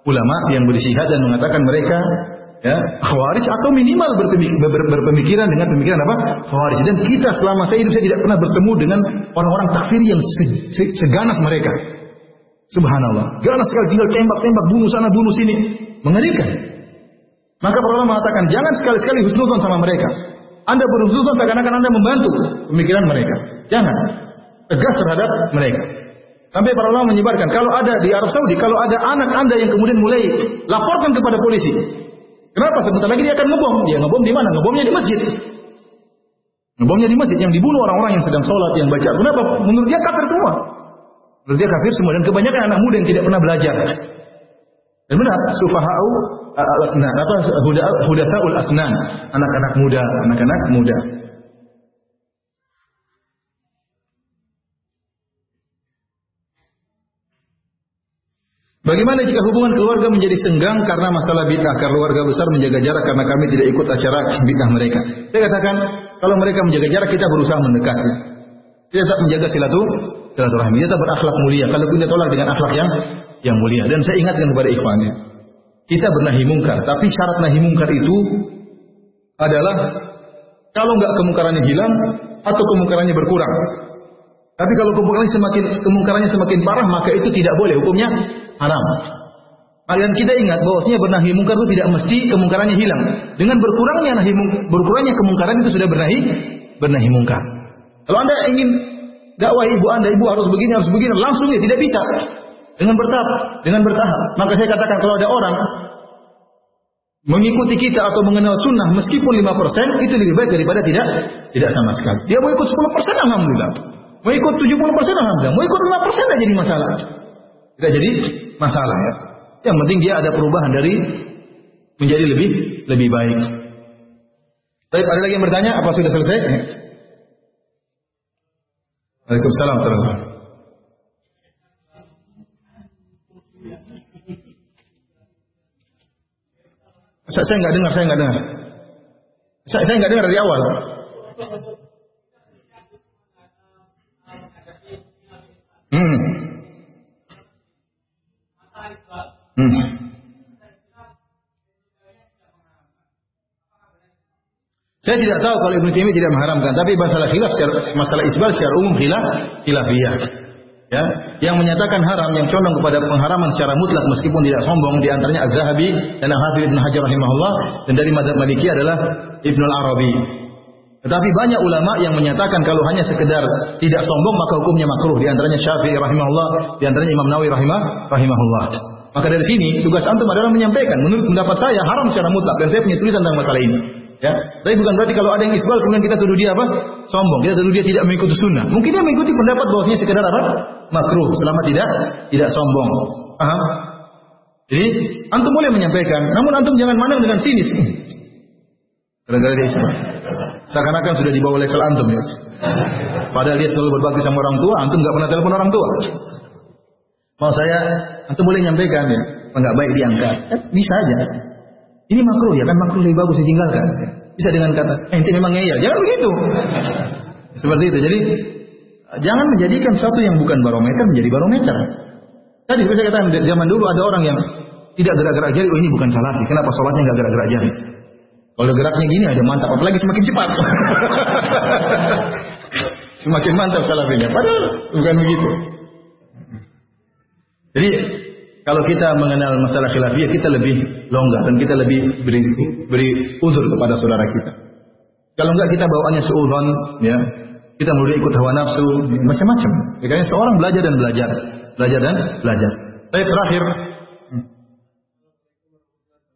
ulama yang bersihad dan mengatakan mereka ya khawarij atau minimal berpemikiran dengan pemikiran apa? Khawarij. Dan kita selama saya hidup saya tidak pernah bertemu dengan orang-orang takfir yang seganas mereka. Subhanallah. Ganas sekali, tinggal tembak-tembak, bunuh sana, bunuh sini. Mengerikan. Maka para ulama mengatakan jangan sekali-sekali husnuzon sama mereka. Anda berhusnuzon seakan-akan Anda membantu pemikiran mereka. Jangan. Tegas terhadap mereka. Sampai para ulama menyebarkan, kalau ada di Arab Saudi, kalau ada anak Anda yang kemudian mulai laporkan kepada polisi. Kenapa? Sebentar lagi dia akan ngebom. Dia ngebom di mana? Ngebomnya di masjid. Ngebomnya di masjid yang dibunuh orang-orang yang sedang sholat, yang baca. Kenapa? Menurut dia kafir semua. Menurut dia kafir semua, dan kebanyakan anak muda yang tidak pernah belajar. Dan benar, sufaha'u al-asnan, hudathaul asnan, anak-anak muda. Bagaimana jika hubungan keluarga menjadi senggang karena masalah bid'ah? Keluarga besar menjaga jarak karena kami tidak ikut acara bid'ah mereka. Saya katakan, kalau mereka menjaga jarak, kita berusaha mendekat. Kita tetap menjaga silaturahmi. Kita berakhlak mulia. Kalau kita tolak dengan akhlak yang mulia. Dan saya ingatkan kepada ikhwannya, kita bernahi mungkar. Tapi syarat nahi mungkar itu adalah kalau enggak kemungkarannya hilang atau kemungkarannya berkurang. Tapi kalau kemungkarannya semakin parah, maka itu tidak boleh, hukumnya haram. Dan kita ingat bahwasanya bernahi mungkar itu tidak mesti kemungkarannya hilang. Dengan berkurangnya kemungkaran itu sudah bernahi mungkar. Kalau Anda ingin dakwah ibu harus begini, langsung ya tidak bisa. Dengan bertahap. Maka saya katakan kalau ada orang mengikuti kita atau mengenal sunnah meskipun 5%, itu lebih baik daripada tidak sama sekali. Dia mau ikut 10%, alhamdulillah. Mau ikut 70%, alhamdulillah. Mau ikut 5% tidak jadi masalah. Tidak jadi masalah ya. Yang penting dia ada perubahan dari menjadi lebih baik. Baik, ada lagi yang bertanya? Apa sudah selesai? Waalaikumsalam warahmatullahi wabarakatuh. Saya nggak dengar. Saya nggak dengar dari awal. Saya tidak tahu kalau Ibnu Taimiyah tidak mengharamkan, tapi masalah isbal secara umum khilafiyah. Ya, yang menyatakan haram, yang condong kepada pengharaman secara mutlak meskipun tidak sombong, di antaranya Az-Zahabi dan Al-Hafidz Ibnu Hajar rahimahullah, dan dari mazhab Maliki adalah Ibnu Al-Arabi. Tetapi banyak ulama yang menyatakan kalau hanya sekedar tidak sombong maka hukumnya makruh, di antaranya Syafi'i rahimahullah, di antaranya Imam Nawawi rahimahullah. Maka dari sini tugas antum adalah menyampaikan menurut pendapat saya haram secara mutlak, dan saya punya tulisan tentang masalah ini. Ya, tapi bukan berarti kalau ada yang isbal kemudian kita tuduh dia apa? Sombong. Kita tuduh dia tidak mengikuti sunnah. Mungkin dia mengikuti pendapat bahwasanya sekedar apa? Makruh, selama tidak sombong. Paham? Jadi antum boleh menyampaikan, namun antum jangan mandang dengan sinis. Gara-gara dia isbal. Seakan-akan sudah dibawa level antum ya. Padahal dia selalu berbakti sama orang tua, antum enggak pernah telepon orang tua. Mau saya, antum boleh menyampaikan ya, enggak baik diangkat. Bisa aja. Ini makruh ya kan, makruh lebih bagus ditinggalkan. Bisa dengan kata, ente memang ngeyel. Jangan begitu. Seperti itu. Jadi jangan menjadikan sesuatu yang bukan barometer menjadi barometer. Tadi saya katakan zaman dulu ada orang yang tidak gerak-gerak jari, oh ini bukan salafi. Kenapa sholatnya enggak gerak-gerak jari? Kalau geraknya gini aja mantap, apalagi semakin cepat. Semakin mantap salafinya. Padahal bukan begitu. Jadi kalau kita mengenal masalah khilafiyah, kita lebih longgar dan kita lebih beri uzur kepada saudara kita. Kalau enggak kita bawaannya suudzon, ya. Kita mulai ikut hawa nafsu, macam-macam. Makanya seorang belajar dan belajar. Tapi terakhir,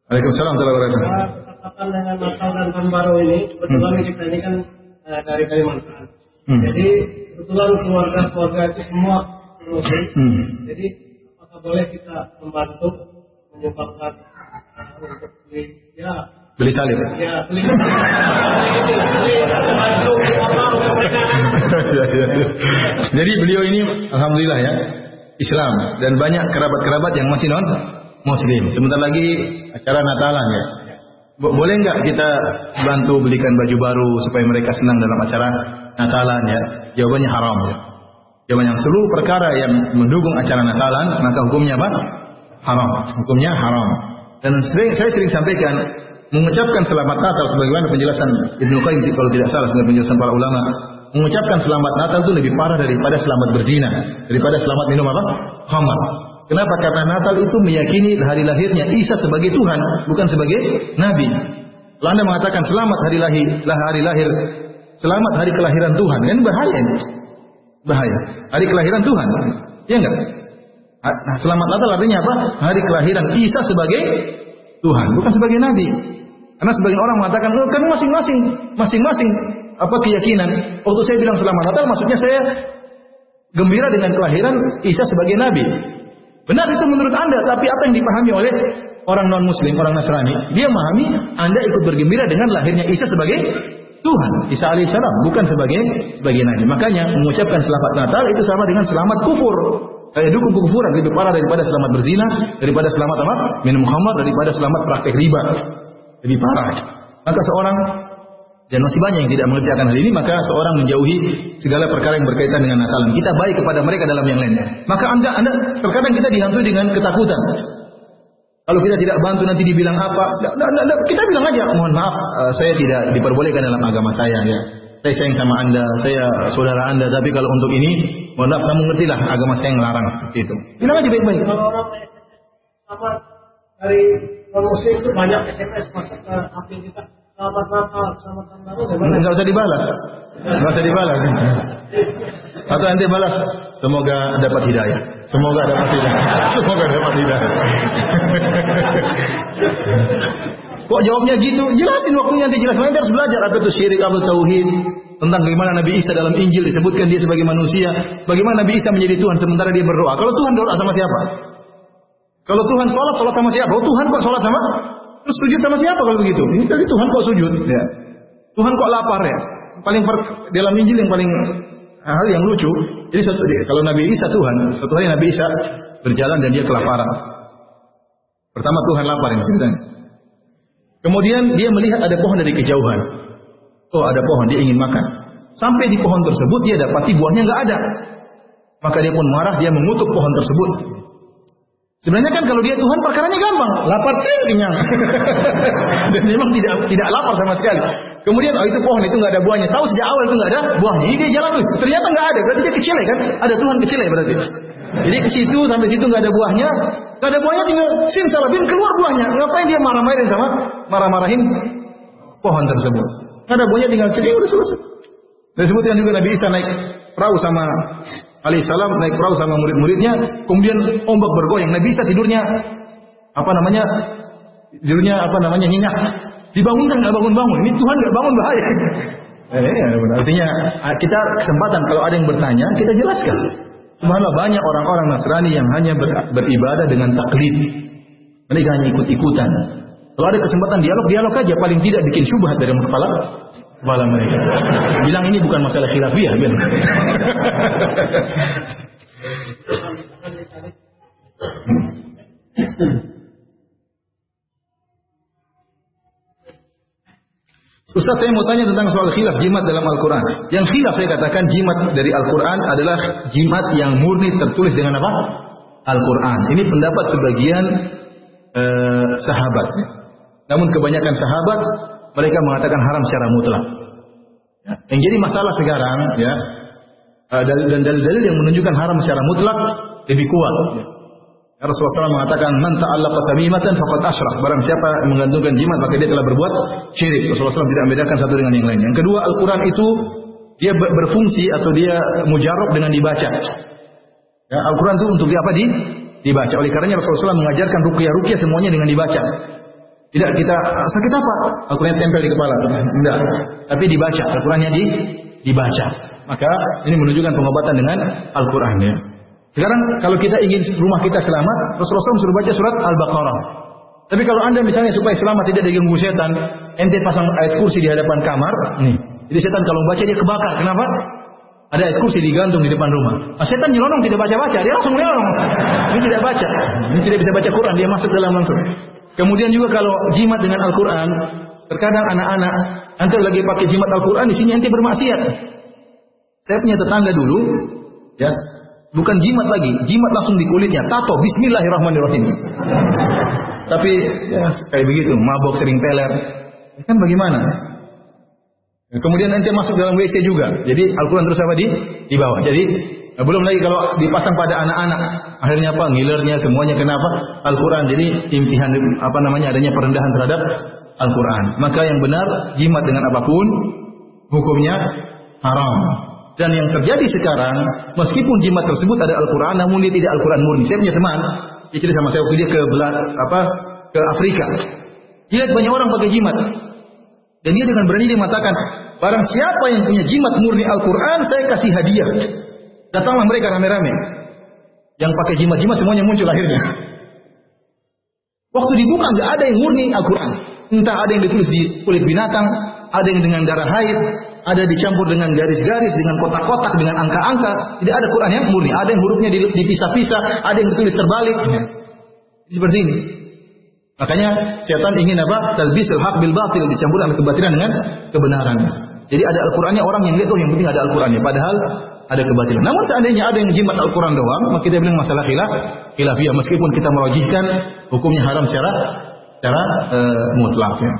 Waalaikumsalam warahmatullahi wabarakatuh. Katakan dengan Natal dan Tahun Baru ini, kebetulan kita ini kan dari Kalimantan. Jadi kebetulan keluarga itu semua muslim. Jadi boleh kita membantu menyumbangkan untuk beli salib. Ya, beli membantu Jadi beliau ini alhamdulillah ya, Islam dan banyak kerabat-kerabat yang masih non muslim. Sebentar lagi acara Natalan ya. Boleh enggak kita bantu belikan baju baru supaya mereka senang dalam acara Natalan ya? Jawabannya haram ya. Jawabannya seluruh perkara yang mendukung acara Natalan maka hukumnya apa? Haram. Hukumnya haram. Dan saya sering sampaikan mengucapkan selamat Natal sebagaimana penjelasan Ibnu Qayyim kalau tidak salah sebagai penjelasan para ulama, mengucapkan selamat Natal itu lebih parah daripada selamat berzina, daripada selamat minum apa? Khamar. Kenapa? Karena Natal itu meyakini hari lahirnya Isa sebagai Tuhan, bukan sebagai Nabi. Kalau Anda mengatakan selamat hari lahir, selamat hari kelahiran Tuhan, kan bahaya ini. Bahaya. Hari kelahiran Tuhan. Ya enggak? Nah, selamat Natal artinya apa? Hari kelahiran Isa sebagai Tuhan, bukan sebagai Nabi. Karena sebagian orang mengatakan, oh, kan masing-masing apa keyakinan. Waktu saya bilang selamat Natal, maksudnya saya gembira dengan kelahiran Isa sebagai Nabi. Benar itu menurut Anda, tapi apa yang dipahami oleh orang non-Muslim, orang Nasrani? Dia memahami Anda ikut bergembira dengan lahirnya Isa sebagai Tuhan, Isa alaihissalam, bukan sebagai Nabi. Makanya mengucapkan selamat Natal itu sama dengan selamat kufur. dukung kekufuran lebih parah daripada selamat berzina, daripada selamat apa? Minum khamar, daripada selamat praktek riba. Lebih parah. Maka seorang, dan masih banyak yang tidak mengerjakan hal ini, maka seorang menjauhi segala perkara yang berkaitan dengan nakalan. Kita baik kepada mereka dalam yang lainnya. Maka anda terkadang kita dihantui dengan ketakutan. Kalau kita tidak bantu nanti dibilang apa? Kita bilang aja, mohon maaf, saya tidak diperbolehkan dalam agama saya ya. Saya sayang sama anda, saya saudara anda, tapi kalau untuk ini, mohon maaf, kamu ngertilah agama saya yang larang seperti itu. Bilang aja baik-baik. Kalau orang apa dari muslim itu banyak SMS masuk ke HP kita. Selamat Natal, selamat tahun baru. Enggak usah dibalas. Enggak usah dibalas. Atau nanti balas, semoga dapat hidayah. Semoga dapat hidayah. Semoga dapat hidayah. Kok jawabnya gitu? Jelasin waktunya nanti jelas. Nanti harus belajar apa itu syirik, apa tauhid, tentang bagaimana Nabi Isa dalam Injil disebutkan dia sebagai manusia, bagaimana Nabi Isa menjadi Tuhan sementara dia berdoa. Kalau Tuhan doa sama siapa? Kalau Tuhan sholat sama siapa? Oh, Tuhan kok sholat sama? Terus sujud sama siapa kalau begitu? Ini tadi Tuhan kok sujud? Ya. Tuhan kok lapar ya? Dalam Injil yang paling hal yang lucu. Jadi kalau Nabi Isa Tuhan, satu hari Nabi Isa berjalan dan dia kelaparan. Pertama Tuhan lapar ini ceritanya. Kemudian dia melihat ada pohon dari kejauhan. Oh ada pohon, dia ingin makan. Sampai di pohon tersebut dia dapati buahnya nggak ada. Maka dia pun marah, dia mengutuk pohon tersebut. Sebenarnya kan kalau dia Tuhan perkaranya gampang, lapar kenyang. Dan memang tidak lapar sama sekali. Kemudian itu pohon itu nggak ada buahnya. Tahu sejak awal itu nggak ada buahnya. Ini dia jalan ternyata nggak ada. Berarti dia kecil kan? Ada Tuhan kecil berarti. Jadi ke situ sampai situ nggak ada buahnya. Nggak ada buahnya tinggal simsalabim keluar buahnya. Ngapain dia marah-marahin pohon tersebut? Nggak ada buahnya tinggal ceding udah selesai. Dan disebutkan juga Nabi Isa naik perahu sama alaihissalam, naik perahu sama murid-muridnya, kemudian ombak bergoyang. Nabi Isa tidurnya nyenyak. Dibangunkan nggak bangun-bangun. Ini Tuhan nggak bangun bahaya. Artinya kita kesempatan kalau ada yang bertanya kita jelaskan. Subhanallah banyak orang-orang Nasrani yang hanya beribadah dengan taklid. Mereka hanya ikut-ikutan. Kalau ada kesempatan dialog aja, paling tidak bikin syubhat dari kepala mereka. Bilang ini bukan masalah khilafiyah, bilang. Ustaz, saya mau tanya tentang soal khilaf jimat dalam Al-Quran. Yang khilaf saya katakan jimat dari Al-Quran adalah jimat yang murni tertulis dengan apa? Al-Quran. Ini pendapat sebagian sahabat. Namun kebanyakan sahabat mereka mengatakan haram secara mutlak. Ya. Yang jadi masalah sekarang, ya, dalil-dalil yang menunjukkan haram secara mutlak lebih kuat. Ya. Rasulullah SAW mengatakan, "Man ta'allaqa tamimatan faqad asyrak." Barang siapa menggantungkan jimat maka dia telah berbuat syirik. Rasulullah SAW tidak membedakan satu dengan yang lain. Yang kedua, Al-Quran itu dia berfungsi atau dia mujarab dengan dibaca. Ya, Al-Quran itu untuk dibaca. Oleh karenanya Rasulullah SAW mengajarkan ruqyah semuanya dengan dibaca. Tidak kita sakit apa? Al-Quran tempel di kepala. Tidak. Tapi dibaca. Al-Qurannya dibaca. Maka ini menunjukkan pengobatan dengan Al-Quran. Ya. Sekarang kalau kita ingin rumah kita selamat, Rasulullah SAW suruh baca surat Al-Baqarah. Tapi kalau anda misalnya supaya selamat tidak diganggu setan, ente pasang ayat kursi di hadapan kamar, nih. Jadi setan kalau baca dia kebakar. Kenapa? Ada ayat kursi digantung di depan rumah. Nah, setan nyelonong tidak baca-baca, dia langsung nyelonong. Ini tidak baca. Ini tidak bisa baca Quran, dia masuk dalam langsung. Kemudian juga kalau jimat dengan Al-Quran, terkadang anak-anak ente lagi pakai jimat Al-Quran, di sini ente bermaksiat. Saya punya tetangga dulu, ya. Bukan jimat lagi, jimat langsung di kulitnya, tato, Bismillahirrahmanirrahim. Tapi ya kayak begitu, mabok sering teler, kan bagaimana? Kemudian ente masuk dalam WC juga, jadi Al-Quran terus apa di bawah. Jadi belum lagi kalau dipasang pada anak-anak, akhirnya apa? Ngilernya semuanya kenapa? Al-Quran. Jadi imtihan adanya perendahan terhadap Al-Quran. Maka yang benar jimat dengan apapun hukumnya haram. Dan yang terjadi sekarang, meskipun jimat tersebut ada Al-Quran, namun dia tidak Al-Quran murni. Saya punya teman, dia cerita sama saya waktu dia ke Afrika. Dia lihat banyak orang pakai jimat. Dan dia dengan berani dia mengatakan, barang siapa yang punya jimat murni Al-Quran, saya kasih hadiah. Datanglah mereka rame-rame. Yang pakai jimat-jimat semuanya muncul akhirnya. Waktu dibuka nggak ada yang murni Al-Quran. Entah ada yang ditulis di kulit binatang, ada yang dengan darah haid, ada dicampur dengan garis-garis, dengan kotak-kotak, dengan angka-angka. Tidak ada Quran yang murni. Ada yang hurufnya dipisah-pisah, ada yang ditulis terbalik. Seperti ini. Makanya setan ingin apa? Talbisul haq bil batil, dicampur antara kebatilan dengan kebenaran. Jadi ada Al-Qur'annya, orang yang lihat yang penting ada Al-Qur'annya, padahal ada kebatilan. Namun seandainya ada yang jimat Al-Qur'an doang, maka kita bilang masalah khilafiyah, meskipun kita merajihkan hukumnya haram secara mutlak ya.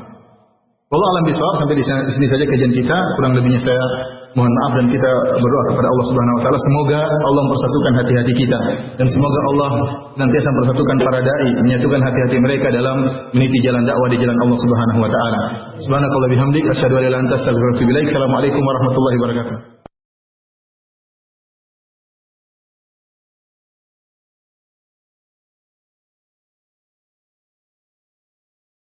Wallahu a'lam bishawab. Sampai di sini saja kajian kita. Kurang lebihnya saya mohon maaf dan kita berdoa kepada Allah Subhanahu wa taala semoga Allah mempersatukan hati-hati kita dan semoga Allah senantiasa mempersatukan para dai, menyatukan hati-hati mereka dalam meniti jalan dakwah di jalan Allah Subhanahu wa taala. Subhanakallah bihamdik asyhadu an la ilaha illa anta astaghfiruka wa atubu ilaik. Assalamualaikum warahmatullahi wabarakatuh.